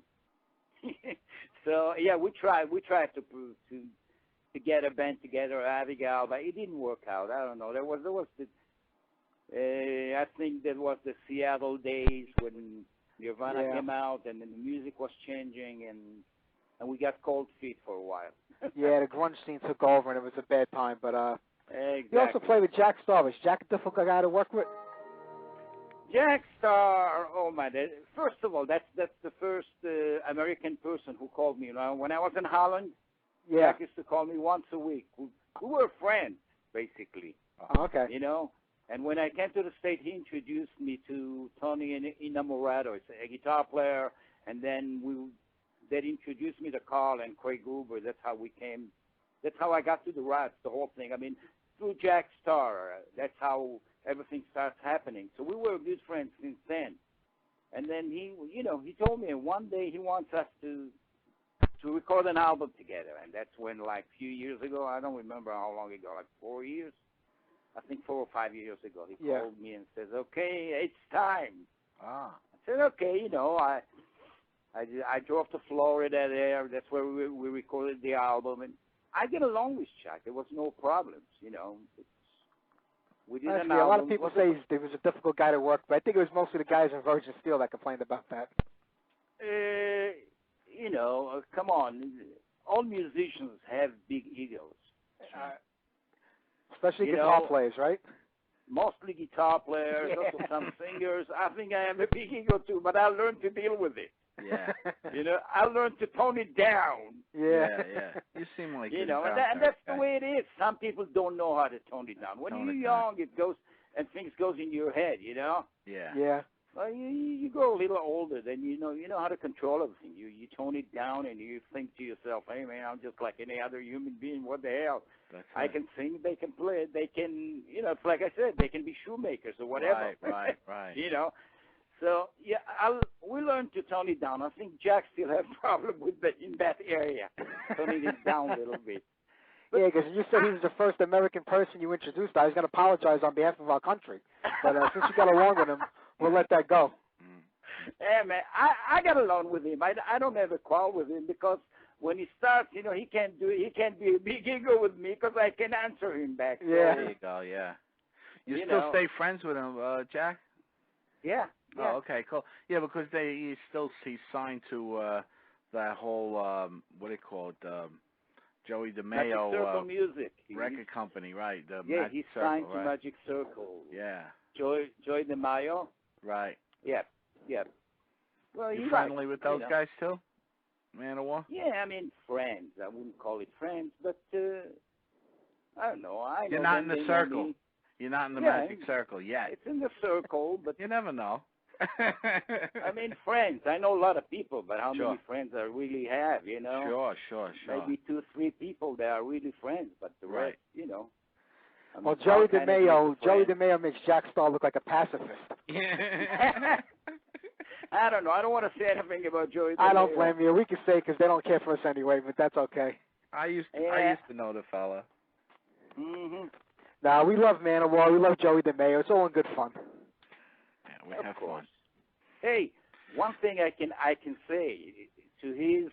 So yeah, we tried to get a band together, Avigal, but it didn't work out. I don't know. There was I think that was the Seattle days when Nirvana came out, and then the music was changing, and we got cold feet for a while. Yeah, the grunge scene took over, and it was a bad time. But exactly. You also played with Jack Starr. Was Jack a difficult guy to work with? Jack Starr, oh my! First of all, that's the first American person who called me. You know, when I was in Holland, Jack used to call me once a week. We were friends, basically. Okay. You know, and when I came to the States, he introduced me to Tony Inamorato. It's a guitar player, and then they introduced me to Carl and Craig Gruber. That's how we came. That's how I got to the Rats, the whole thing. I mean, through Jack Starr. That's how everything starts happening. So we were good friends since then. And then he told me one day he wants us to record an album together. And that's when, like, a few years ago, I don't remember how long ago, like 4 years? I think 4 or 5 years ago, he called me and says, "Okay, it's time." I said, "Okay," you know, I drove to Florida there. That's where we recorded the album. And I get along with Chuck. There was no problems, you know. We did an album. A lot of people say he was a difficult guy to work, but I think it was mostly the guys in Virgin Steel that complained about that. You know, come on. All musicians have big egos. Especially guitar players, right? Mostly guitar players, also some singers. I think I have a big ego too, but I learned to deal with it. Yeah. You know, I learned to tone it down. Yeah. You seem like and that's the way it is. Some people don't know how to tone it down. When you're young, it goes and things goes in your head. You know. Yeah. Well, you grow a little older, then you know how to control everything. You tone it down, and you think to yourself, "Hey man, I'm just like any other human being. What the hell? I can sing, they can play, they can, you know, it's like I said, they can be shoemakers or whatever." Right. You know. So yeah, we learned to tone it down. I think Jack still has a problem with in that area, toning it down a little bit. But, because you said he was the first American person you introduced. I was going to apologize on behalf of our country, but since you got along with him, we'll let that go. Yeah, man, I got along with him. I don't have a quarrel with him because when he starts, you know, he can't be a big ego with me because I can answer him back. Yeah. There you go. Yeah. You still stay friends with him, Jack? Yeah. Oh, okay, cool. Yeah, because he's signed to that whole what do you call it? Joey DeMayo Magic Circle Music record company, right? He's signed to Magic Circle. Yeah. Joey DeMayo. Right. Yeah. Well, you friendly with those guys too? Man of War? Yeah, I mean friends. I wouldn't call it friends, but I don't know. You're not in the circle. You're not in the magic circle yet. It's in the circle, but you never know. I mean, friends. I know a lot of people, but how many friends I really have, you know? Sure. Maybe 2-3 people that are really friends, but the rest, you know. I mean, well, Joey DeMayo makes Jack Starr look like a pacifist. I don't know. I don't want to say anything about Joey DeMayo. I don't blame you. We can say because they don't care for us anyway, but that's okay. I used to know the fella. Mhm. Nah, we love Manowar. We love Joey DeMayo. It's all in good fun. Yeah, we have fun. Hey, one thing I can say to his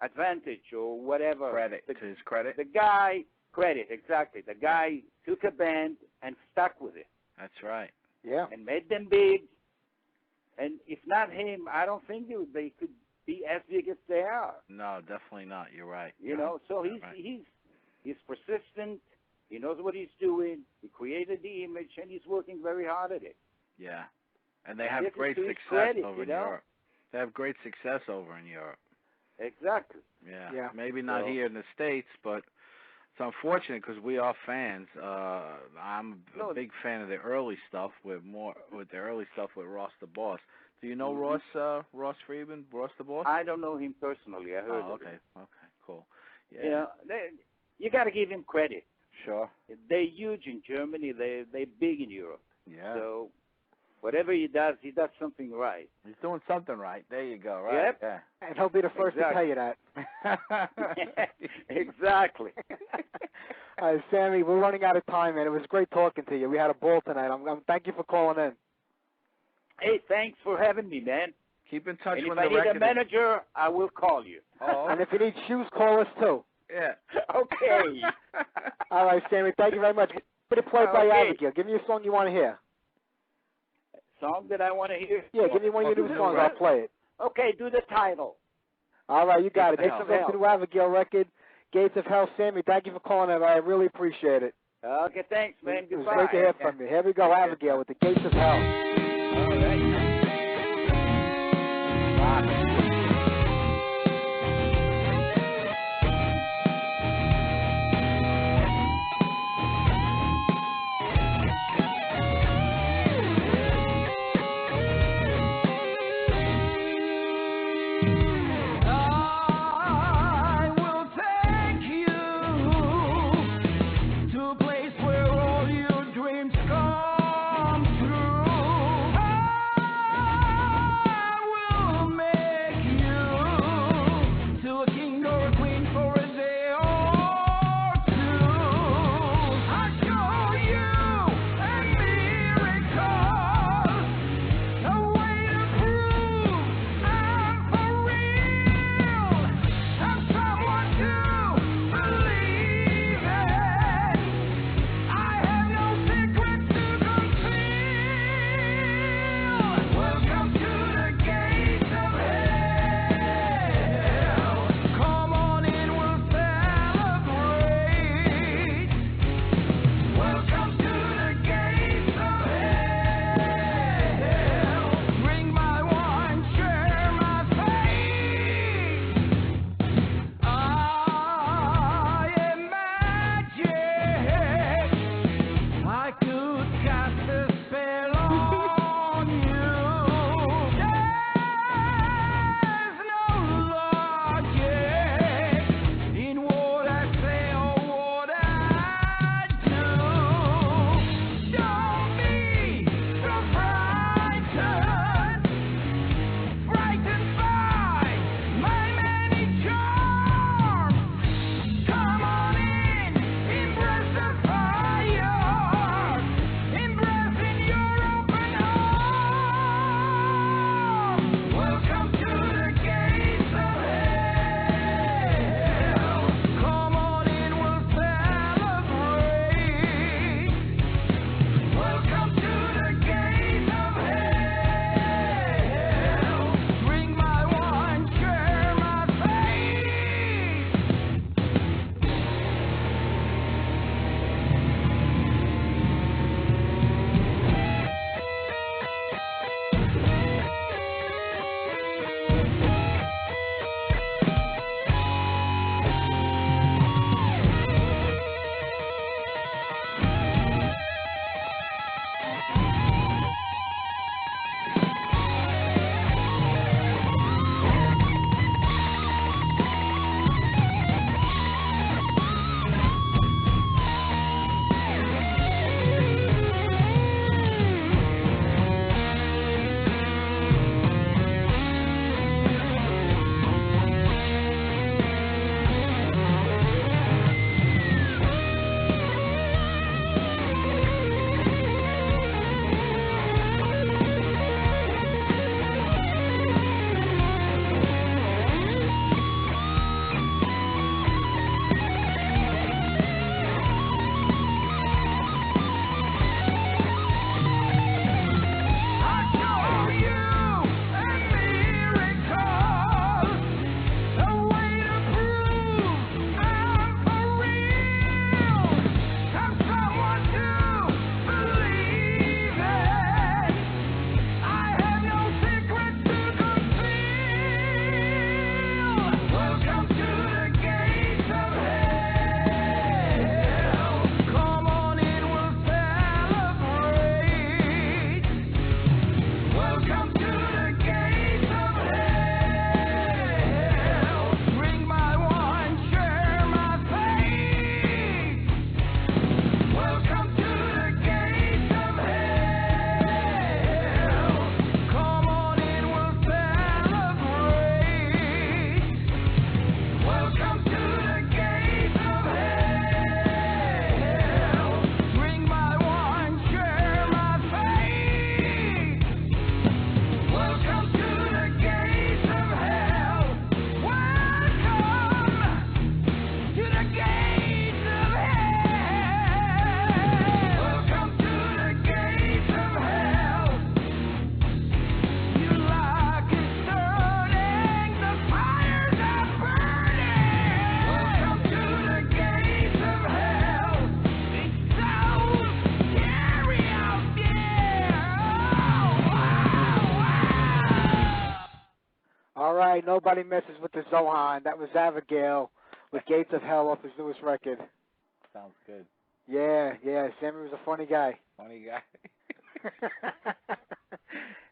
advantage or whatever. To his credit. The guy exactly. The guy took a band and stuck with it. That's right. Yeah. And made them big. And if not him, I don't think they could be as big as they are. No, definitely not. You're right. You know, so he's persistent. He knows what he's doing. He created the image, and he's working very hard at it. Yeah, and they have great success over in Europe. They have great success over in Europe. Exactly. Yeah. Maybe not here in the States, but it's unfortunate because we are fans. I'm a big fan of the early stuff with Ross the Boss. Do you know Ross Friedman, Ross the Boss? I don't know him personally. I heard of him. Okay, cool. Yeah. You know, you got to give him credit. Sure. They're huge in Germany. They're big in Europe. Yeah. So whatever he does something right. He's doing something right. There you go. Right. Yep. Yeah. And he'll be the first to tell you that. Exactly. All right, Sammy, we're running out of time, man. It was great talking to you. We had a ball tonight. Thank you for calling in. Hey, thanks for having me, man. Keep in touch and with if I need a manager, I will call you. Oh. And if you need shoes, call us too. Yeah. Okay. All right, Sammy, thank you very much. Put it played by Avigal. Give me a song you want to hear. Song that I want to hear? Yeah, give me one of your new songs. I'll play it. Okay, do the title. All right, you got it. Gates This is the new Avigal record, Gates of Hell. Sammy, thank you for calling in. I really appreciate it. Okay, thanks, man. Goodbye. It was great to hear from you. Here we go, Avigal with the Gates of Hell. All right. To a place where all your dreams come true. All right, nobody messes with the Zohan. That was Avigal with Gates of Hell off his newest record. Sounds good. Yeah, Sammy was a funny guy. Funny guy.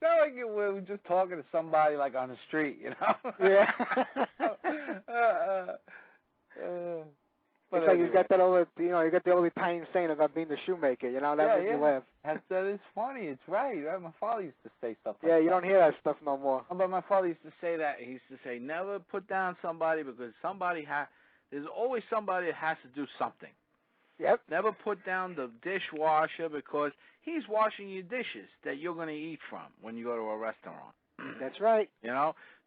Not like we were just talking to somebody like on the street, you know? Yeah. But it's like you got that old, you got the old Italian saying about being the shoemaker, you know? That makes you laugh. That is funny. It's right. My father used to say stuff like that. Yeah, you don't hear that stuff no more. But my father used to say that. He used to say, never put down somebody because there's always somebody that has to do something. Yep. Never put down the dishwasher because he's washing your dishes that you're going to eat from when you go to a restaurant. That's right.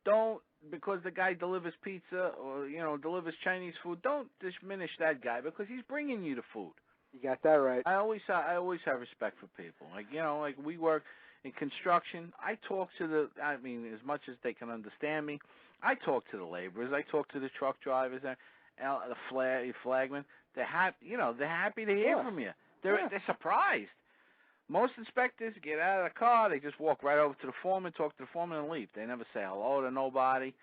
Don't, because the guy delivers pizza or, delivers Chinese food, don't diminish that guy because he's bringing you the food. You got that right. I always have respect for people. Like we work in construction. I talk to as much as they can understand me, I talk to the laborers. I talk to the truck drivers and the flagmen. They're happy, they're happy to hear from you. They're surprised. Most inspectors get out of the car, they just walk right over to the foreman, talk to the foreman, and leave. They never say hello to nobody.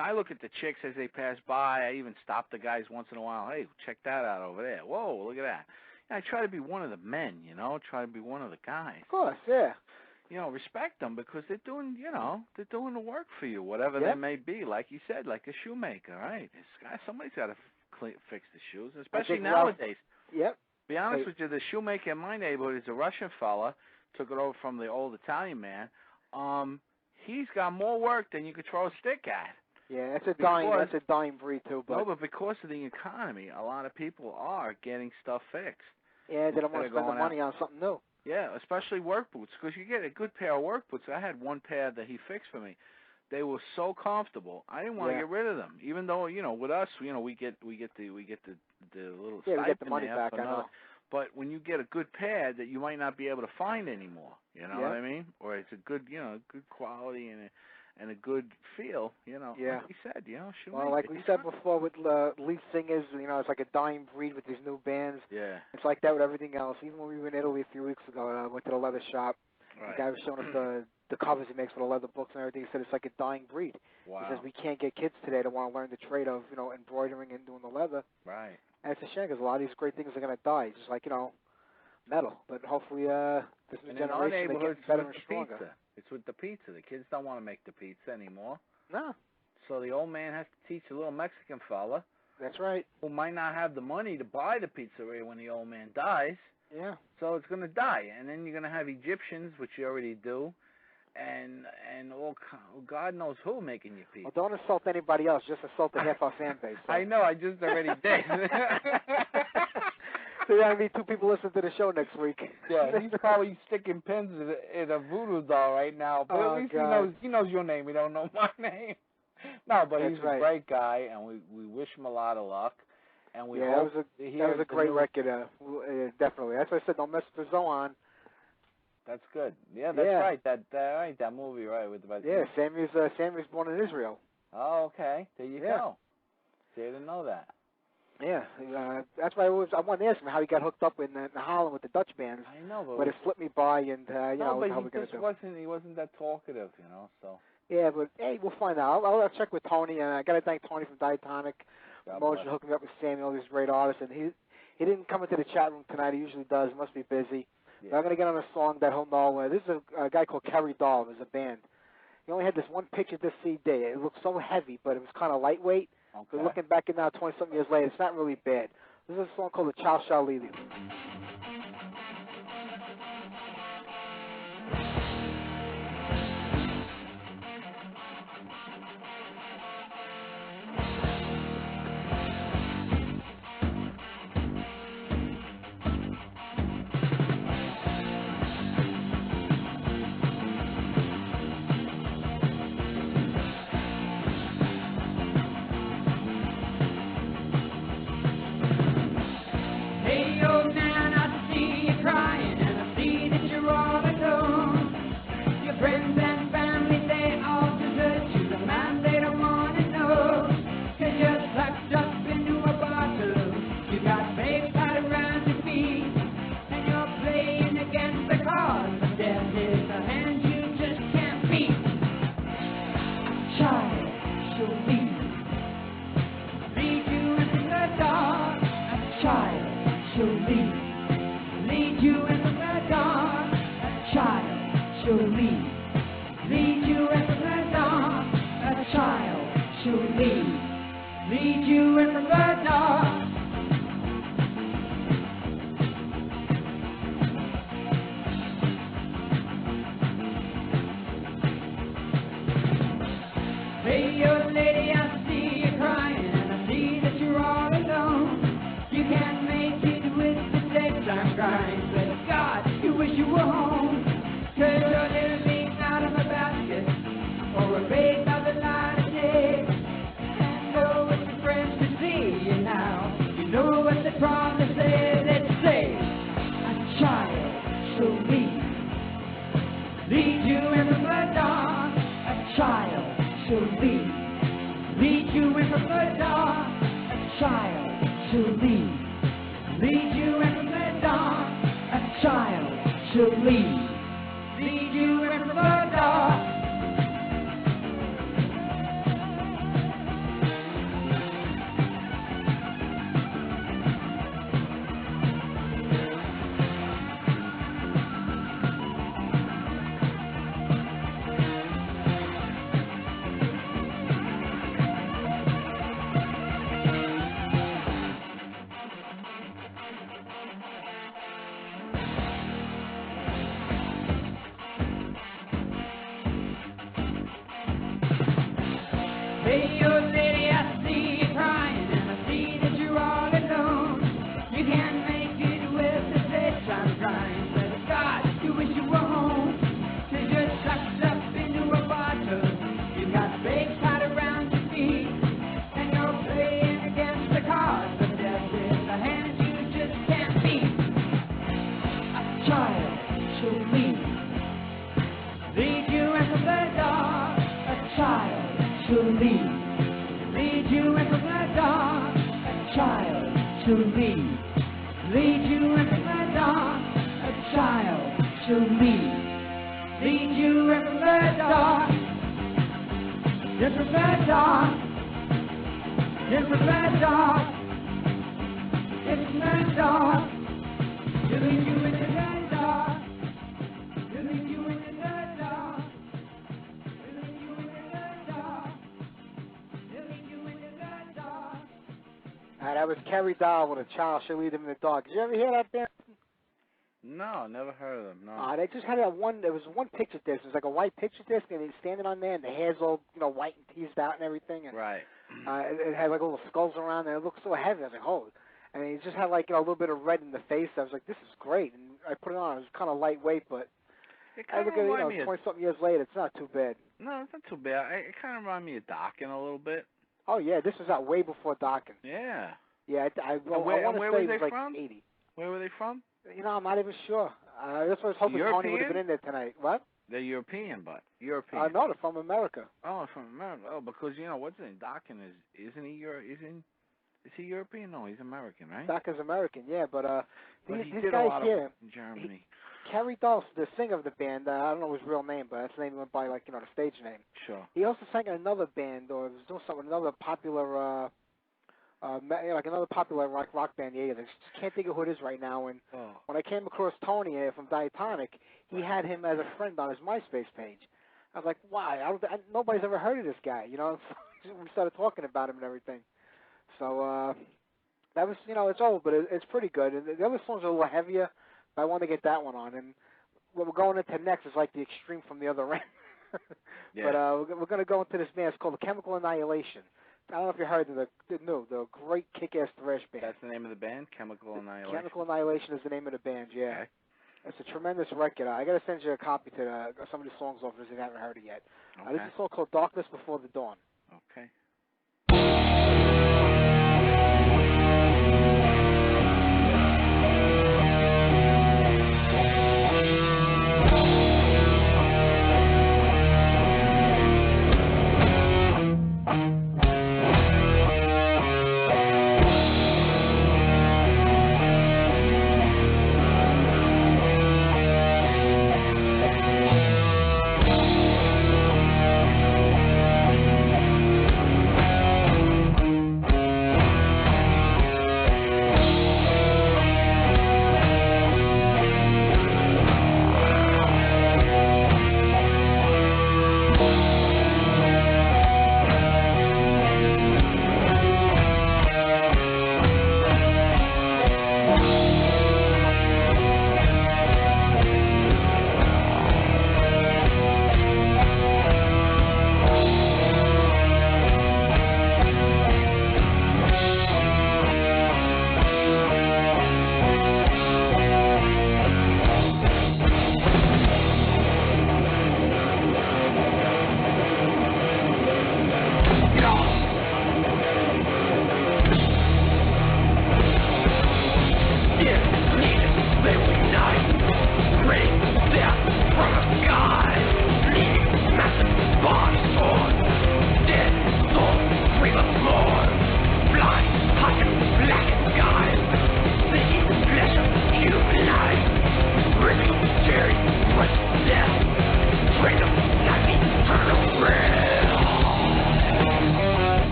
I look at the chicks as they pass by. I even stop the guys once in a while. Hey, check that out over there. Whoa, look at that. I try to be one of the men, try to be one of the guys. Of course, yeah. Respect them because they're doing, they're doing the work for you, whatever that may be. Like you said, like a shoemaker, right? Somebody's got to fix the shoes, especially nowadays. Yep. Be honest with you, the shoemaker in my neighborhood is a Russian fella. Took it over from the old Italian man. He's got more work than you could throw a stick at. Yeah, that's a dying breed too. But no, but because of the economy, a lot of people are getting stuff fixed. Yeah, they don't want to spend the money on something new. Yeah, especially work boots, because you get a good pair of work boots. I had one pair that he fixed for me. They were so comfortable. I didn't want to get rid of them, even though with us, we get the little stipend, we get the money back. I know. But when you get a good pair that you might not be able to find anymore, what I mean, or it's a good good quality and a good feel, like we said, Well, like we said before with lead singers, it's like a dying breed with these new bands. Yeah. It's like that with everything else. Even when we were in Italy a few weeks ago, I went to the leather shop. Right. The guy was showing us the covers he makes for the leather books and everything. He said it's like a dying breed. Wow. He says we can't get kids today to want to learn the trade of, embroidering and doing the leather. Right. And it's a shame because a lot of these great things are going to die, just like, metal. But hopefully this new generation, they get better and stronger. Pizza. It's with the pizza. The kids don't want to make the pizza anymore. No. So the old man has to teach a little Mexican fella. That's right. Who might not have the money to buy the pizzeria when the old man dies. Yeah. So it's going to die. And then you're going to have Egyptians, which you already do, and God knows who making your pizza. Well, don't insult anybody else. Just insult the half our fan base. So. I know. I just already did. So you're going to be two people listening to the show next week. Yeah, he's probably sticking pins in a voodoo doll right now. But at least he knows your name. He don't know my name. No, but he's a great guy, and we wish him a lot of luck. And we hope that was a great record. Definitely. That's why I said don't mess with the Zohan. That's good. Yeah, that's right. That movie, right? Sammy's born in Israel. Oh, okay. There you go. See, I didn't know that. Yeah, that's why I wanted to ask him how he got hooked up in Holland with the Dutch bands. I know, but it slipped me by, and no, but he wasn't that talkative, so. Yeah, but hey, we'll find out. I'll check with Tony, and I got to thank Tony from Diatonic Promotion hooking me up with Sammy, all these great artists, and he didn't come into the chat room tonight. He usually does. He must be busy. Yeah. But I'm gonna get on a song that he'll know. This is a guy called Kerry Dahl. There's a band. He only had this one picture this CD. It looked so heavy, but it was kind of lightweight. Okay. But looking back at now, 20-something years later, it's not really bad. This is a song called The Child Shall Lead You. Hey, yo, now. shall lead you into the dark. A child shall lead you into the dark. A child shall lead you into the dark. Hey, young lady, I see you crying, and I see that you're all alone. You can't make it with the daytime grind, but God, you wish you were home. 'Cause you're living out of a basket, or a bait of the light of day. And know what your friends can see you now. You know what the promise is, they say. A child shall lead you into the dark. A child shall lead you into the dark. A child shall lead you into the dark. A child shall lead you into the dark. Hey, young lady, I see you crying, and I see that you're all alone. You can't make it with the daytime grind, but God, you wish you were home. 'Cause you're sucked up into a bottle. You got babes tied around your feet, and you're playing against the cards of death with a hand you just can't beat. A child shall lead you into the dark. A child shall lead you into the dark. A child shall lead you into the dark. A child shall lead you into the dark. Into the dark. Into the dark. Into the dark. To lead you into the dark. To lead you into the dark. That was Kerry Doll with A Child Shall Lead Him in the Dark. Did you ever hear that band? No, never heard of them. No. They just had that one. There was one picture disc. It was like a white picture disc, and he's standing on there, and the hair's all white and teased out and everything. And, Right. It had like little skulls around, and it looked so heavy. I was like, oh. And he just had like a little bit of red in the face. I was like, this is great. And I put it on. It was kind of lightweight, but It I kind look of at reminds me of... 20-something years later, it's not too bad. No, it's not too bad. It kind of reminds me of Dockin a little bit. Oh yeah, this was out way before Dockin. Yeah. Yeah, I where want to was say it they was like from? 80. Where were they from? I'm not even sure. That's why I was hoping Tony would have European? been in there tonight. What? They're European, but European. No, they're from America. Oh, from America. Oh, because what's his name? Dockin isn't he is he European? No, he's American, right? Doc is American, yeah, but But these he did guys a lot here, in Germany. Kerry Doll, the singer of the band, I don't know his real name, but that's the name he went by, like, the stage name. Sure. He also sang in another band, or was doing something, another popular, like another popular rock band. Yeah, I just can't think of who it is right now. And when I came across Tony from Diatonic, he had him as a friend on his MySpace page. I was like, why? Nobody's ever heard of this guy, we started talking about him and everything. So that was, it's old, but it's pretty good. And the other songs are a little heavier, but I want to get that one on. And what we're going into next is like the extreme from the other end. Yeah. But we're going to go into this band. It's called Chemical Annihilation. I don't know if you heard of the great kick-ass thrash band. That's the name of the band, Chemical Annihilation. Chemical Annihilation is the name of the band, yeah. Okay. It's a tremendous record. I got to send you a copy to some of the songs off if you haven't heard it yet. Okay. This is a song called Darkness Before the Dawn. Okay.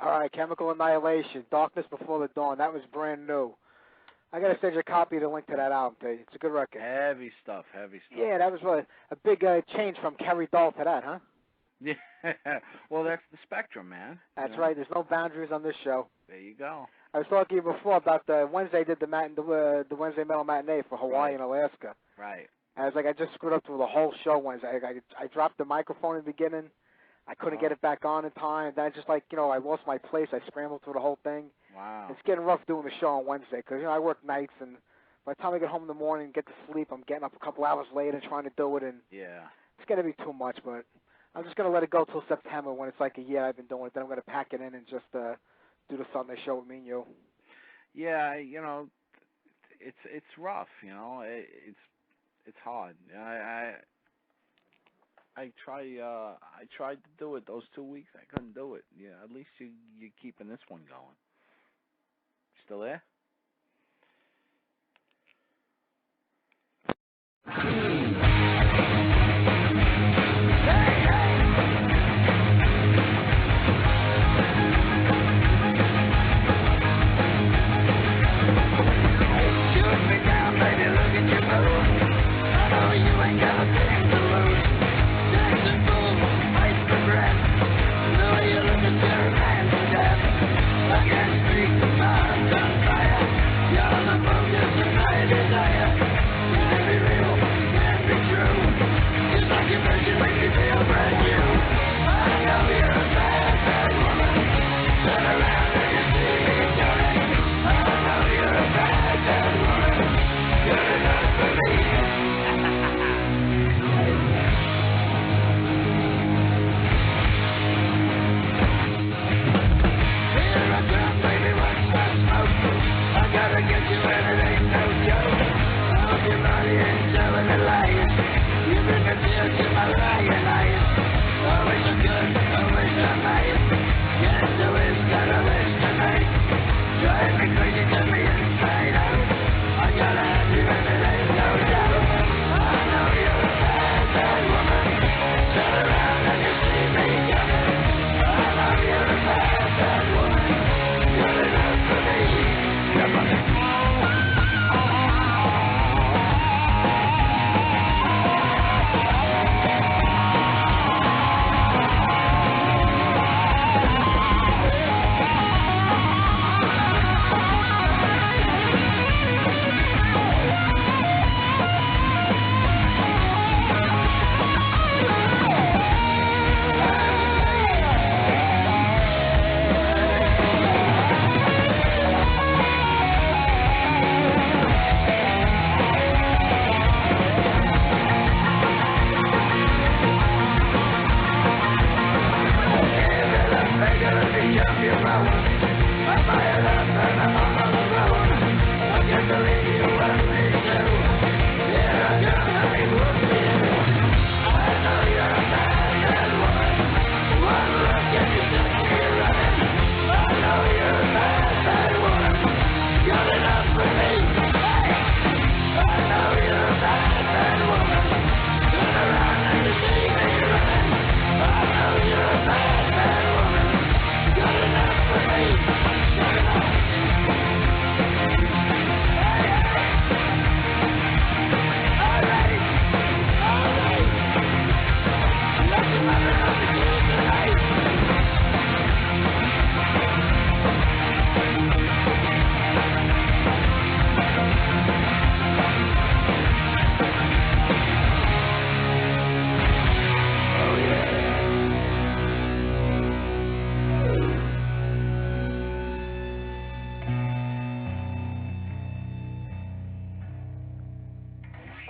All right, Chemical Annihilation, Darkness Before the Dawn. That was brand new. I got to send you a copy of the link to that album, too. It's a good record. Heavy stuff, heavy stuff. Yeah, that was a big change from Kerry Doll to that, huh? Yeah. Well, that's the spectrum, man. That's right. There's no boundaries on this show. There you go. I was talking to you before about the Wednesday did the Wednesday Metal Matinee for Hawaii and Alaska. Right. And I was like, I just screwed up through the whole show Wednesday. I dropped the microphone in the beginning. I couldn't get it back on in time. Then I just I lost my place. I scrambled through the whole thing. Wow. It's getting rough doing the show on Wednesday because, I work nights, and by the time I get home in the morning and get to sleep, I'm getting up a couple hours later trying to do it, and it's going to be too much, but I'm just going to let it go till September when it's like a year I've been doing it. Then I'm going to pack it in and just do the Sunday show with me and you. Yeah, it's rough, it's hard. I tried to do it those 2 weeks. I couldn't do it. Yeah, at least you're keeping this one going. Still there?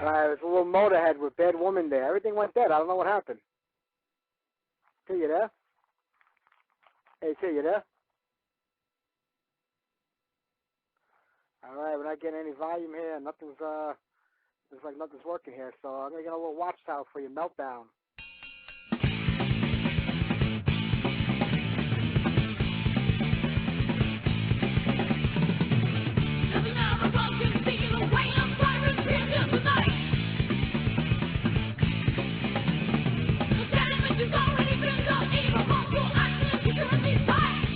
There's a little Motorhead with Bad Woman there. Everything went dead. I don't know what happened. T, you there? Hey, T, you there? All right, we're not getting any volume here. Nothing's, looks like nothing's working here. So I'm going to get a little watchtower for your Meltdown. Already been done, even more, I can secure these fights.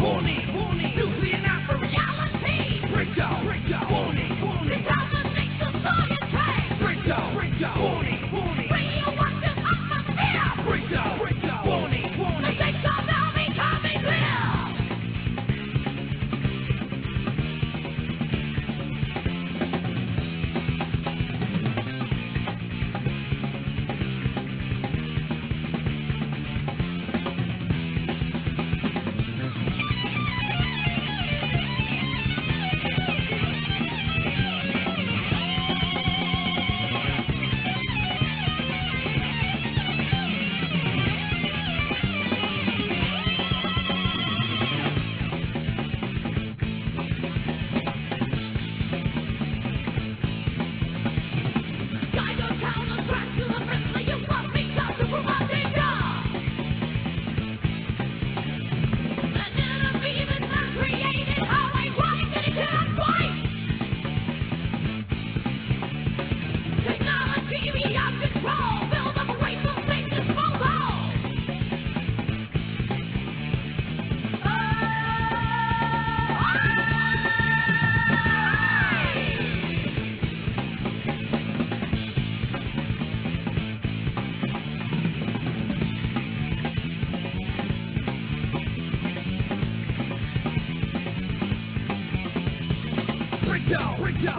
warning, warning. Nuclear not for reality. Breakdown, breakdown, warning, warning. It's dominate society. Breakdown, breakdown, warning, warning. Radioactive atmosphere. Breakdown, breakdown, warning, warning. The stakes are now becoming clear.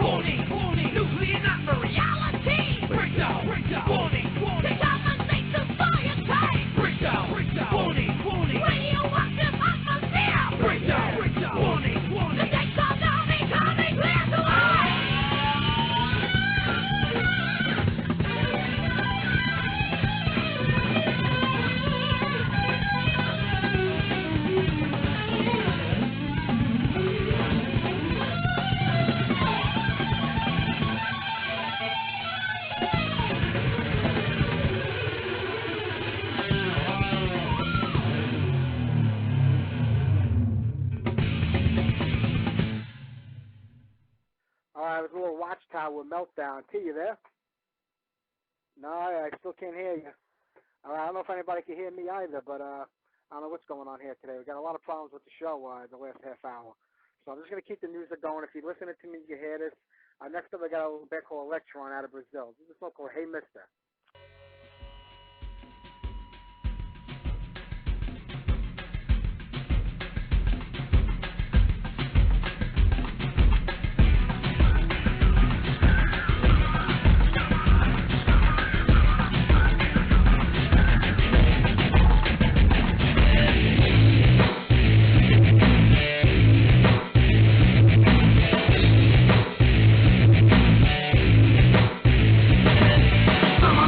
Warning, warning. Nuclear not for reality. Breakdown, breakdown. Warning, warning. Dominate society. Breakdown, breakdown. Warning, warning. Radioactive atmosphere. Breakdown, breakdown. Warning, warning. The stakes are now becoming clear to us. Watchtower Meltdown. T, you there? No, I still can't hear you. I don't know if anybody can hear me either, but I don't know what's going on here today. We've got a lot of problems with the show the last half hour. So I'm just going to keep the music going. If you're listening to me, you hear this. Next up, I got a little bit called Electron out of Brazil. This is a song called Hey Mister. I'm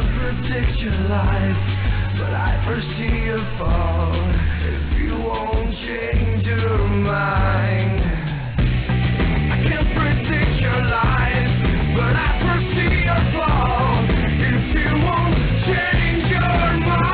can't predict your life, but I foresee your fall if you won't change your mind. I can't predict your life, but I foresee your fall if you won't change your mind.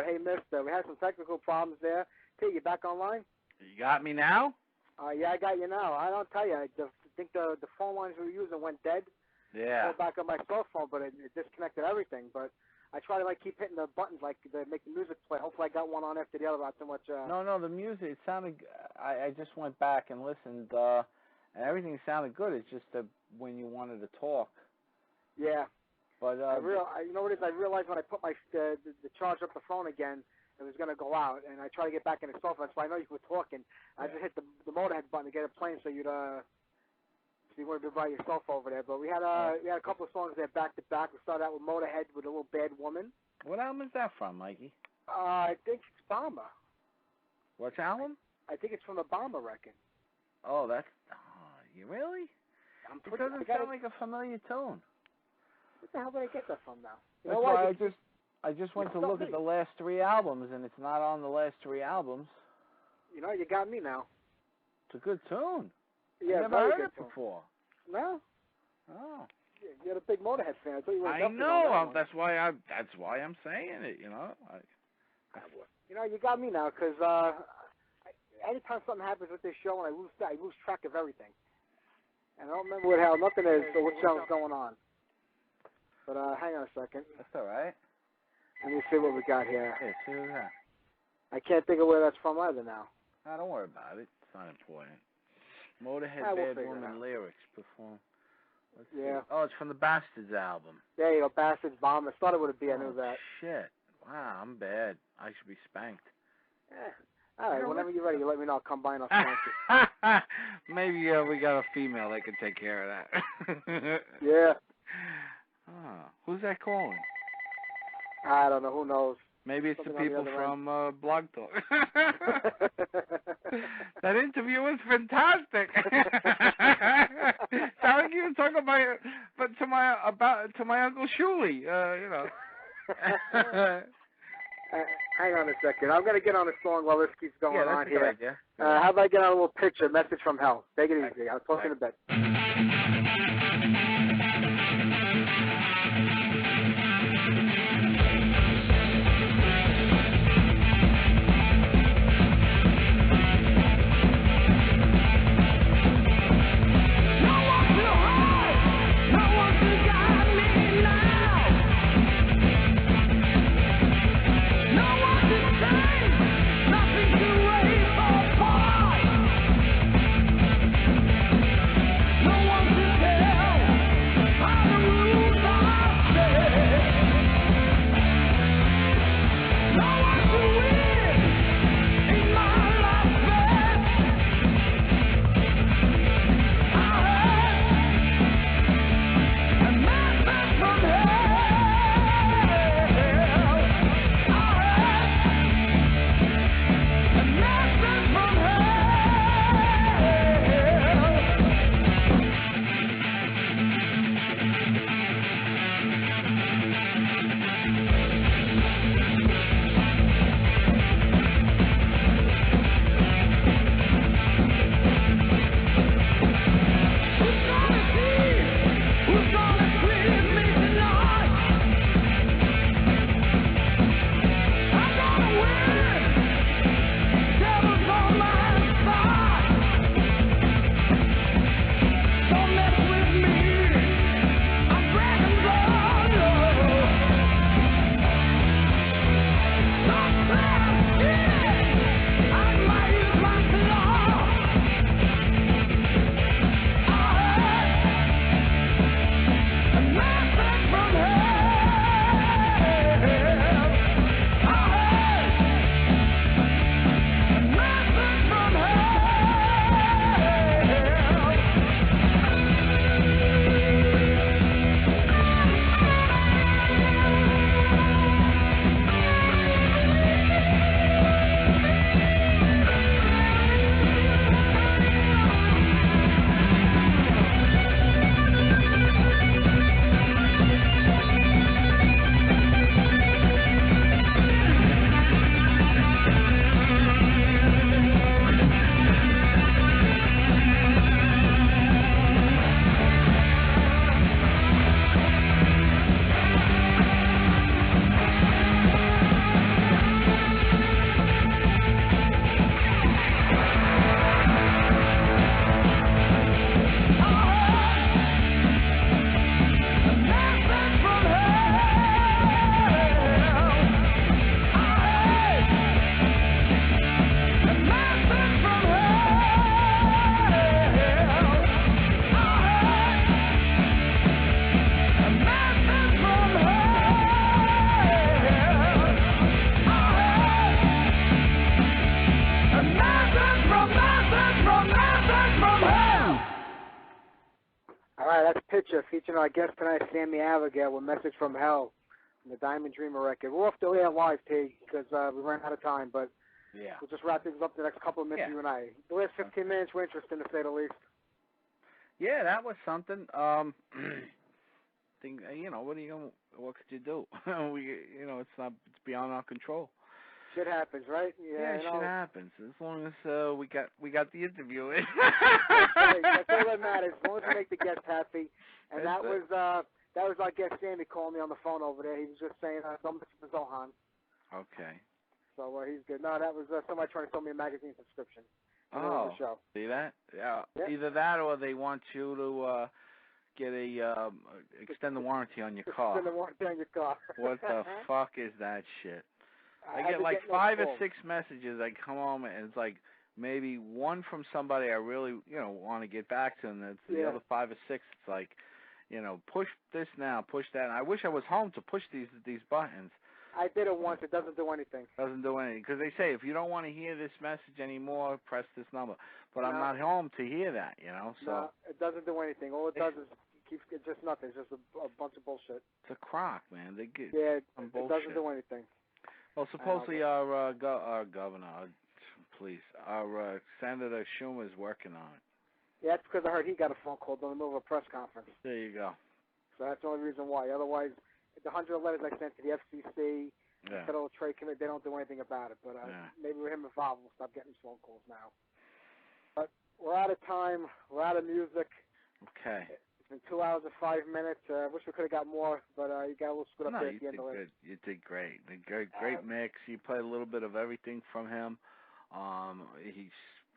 Hey, mister, we had some technical problems there. Pete, you back online? You got me now? Yeah, I got you now. I don't tell you. I think the phone lines we were using went dead. Yeah. I pulled back on my cell phone, but it disconnected everything. But I try to keep hitting the buttons to make the music play. Hopefully, I got one on after the other. Not too much. No, the music it sounded. I just went back and listened, and everything sounded good. It's just when you wanted to talk. Yeah. But you know what it is? I realized when I put the charge up the phone again, it was going to go out, and I tried to get back in the cell phone. So I know you were talking. I just hit the motorhead button to get it playing, so you wouldn't be by yourself over there. But we had a couple of songs there back to back. We started out with Motorhead with a little Bad Woman. What album is that from, Mikey? I think it's Bomber. What album? I think it's from the Bomber record. Oh, that's. You really? It doesn't sound like a familiar tune. What the hell did I get that from now? That's why I just went to look at the last 3 albums, and it's not on the last 3 albums. You know, you got me now. It's a good tune. Yeah, I never heard it before. No? Oh. You're a big Motorhead fan. I know. That's why I'm saying it. You know. You know, you got me now because anytime something happens with this show, and I lose track of everything, and I don't remember what hell nothing is or what show's going on. But hang on a second. That's all right. Let me see what we got here. Hey, see what that? I can't think of where that's from either now. Don't worry about it. It's not important. Motorhead Bad Woman lyrics performed. Yeah. Oh, it's from the Bastards album. There you go, Bastards Bomb. It started with a B. I knew that. Shit. Wow, I'm bad. I should be spanked. Yeah. All right, whenever you're ready, you let me know. I'll come by and I'll spank you. Maybe we got a female that can take care of that. Yeah. Oh, who's that calling? I don't know. Who knows? Maybe it's the people from Blog Talk. That interview was fantastic. Sound like you were talking to my Uncle Shmoulik, you know. Hang on a second. I'm gonna get on a song while this keeps going on here. Yeah, that's a good idea. How about I get on a little picture, Message from Hell? Take it easy. I'll talk in a bit. No one to All right, that's Picture featuring our guest tonight, Sammy Avigal, with Message from Hell, from the Diamond Dreamer record. We're off the air live, P, because we ran out of time, but we'll just wrap things up the next couple of minutes, you and I. The last 15 minutes were interesting, to say the least. Yeah, that was something. What could you do? It's beyond our control. Shit happens, right? Yeah, shit happens. As long as we got the interview in. That's all that matters. As long as we make the guest happy. And that was our guest Sammy calling me on the phone over there. He was just saying, don't miss the Zohan. Okay. So he's good. No, that was somebody trying to sell me a magazine subscription. Oh, show. See that? Yeah. Either that or they want you to get a extend the warranty on your car. Extend the warranty on your car. What the fuck is that shit? I get like 5 or 6 messages. I come home and it's like maybe one from somebody I really want to get back to, and it's the other 5 or 6. It's like, push this now, push that. And I wish I was home to push these buttons. I did it once. It doesn't do anything. Doesn't do anything because they say if you don't want to hear this message anymore, press this number. But I'm not home to hear that, So no, it doesn't do anything. All it does is it's just nothing. It's just a bunch of bullshit. It's a crock, man. They get it doesn't do anything. Well, supposedly our governor, our Senator Schumer is working on it. Yeah, that's because I heard he got a phone call during the middle of a press conference. There you go. So that's the only reason why. Otherwise, the 100 letters I sent to the FCC, the Federal Trade Committee, they don't do anything about it. But maybe with him involved, we'll stop getting these phone calls now. But we're out of time. We're out of music. Okay. It's been 2 hours and 5 minutes. I wish we could have got more, but you got a little screwed up there at the end of it. You did great. Great mix. You played a little bit of everything from him.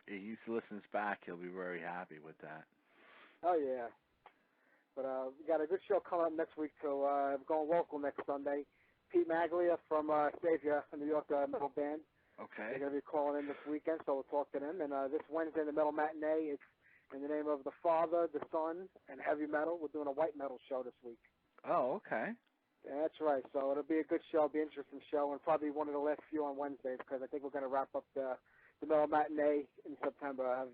He listens back. He'll be very happy with that. Oh, yeah. But we got a good show coming up next week, too. We're going local next Sunday. Pete Maglia from Savior, a New York metal band. Okay. They're going to be calling in this weekend, so we'll talk to them. And this Wednesday, the Metal Matinee, it's in the name of the Father, the Son, and heavy metal. We're doing a white metal show this week. Oh, okay. Yeah, that's right. So it'll be a good show, be an interesting show, and probably one of the last few on Wednesdays because I think we're going to wrap up the Metal Matinee in September. I've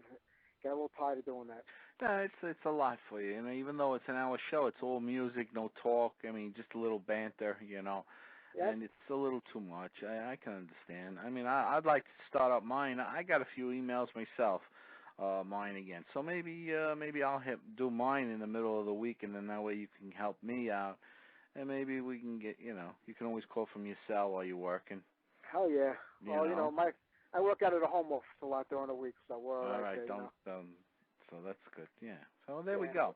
got a little tired of doing that. No, it's a lot for you. Even though it's an hour show, it's all music, no talk. I mean, just a little banter, Yep. And it's a little too much. I can understand. I mean, I'd like to start up mine. I got a few emails myself, mine again. So maybe I'll do mine in the middle of the week, and then that way you can help me out, and maybe we can get, you can always call from your cell while you're working. Hell yeah. I work out at a home office a lot during the week, so we're all right. So that's good. Yeah. So there we go.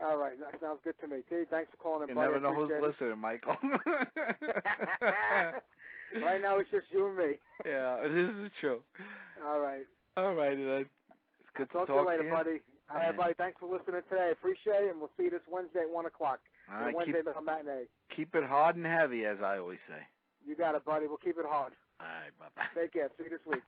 All right. That sounds good to me. T, thanks for calling in, buddy. You never know who's listening, Michael. Right now it's just you and me. Yeah, this is true. All right. All right, then. It's good to talk to you later, buddy. All right, buddy. Thanks for listening today. Appreciate it, and we'll see you this Wednesday at 1 o'clock. All right, Wednesday matinee. Keep it hard and heavy, as I always say. You got it, buddy. We'll keep it hard. All right, bye-bye. Take care. See you this week.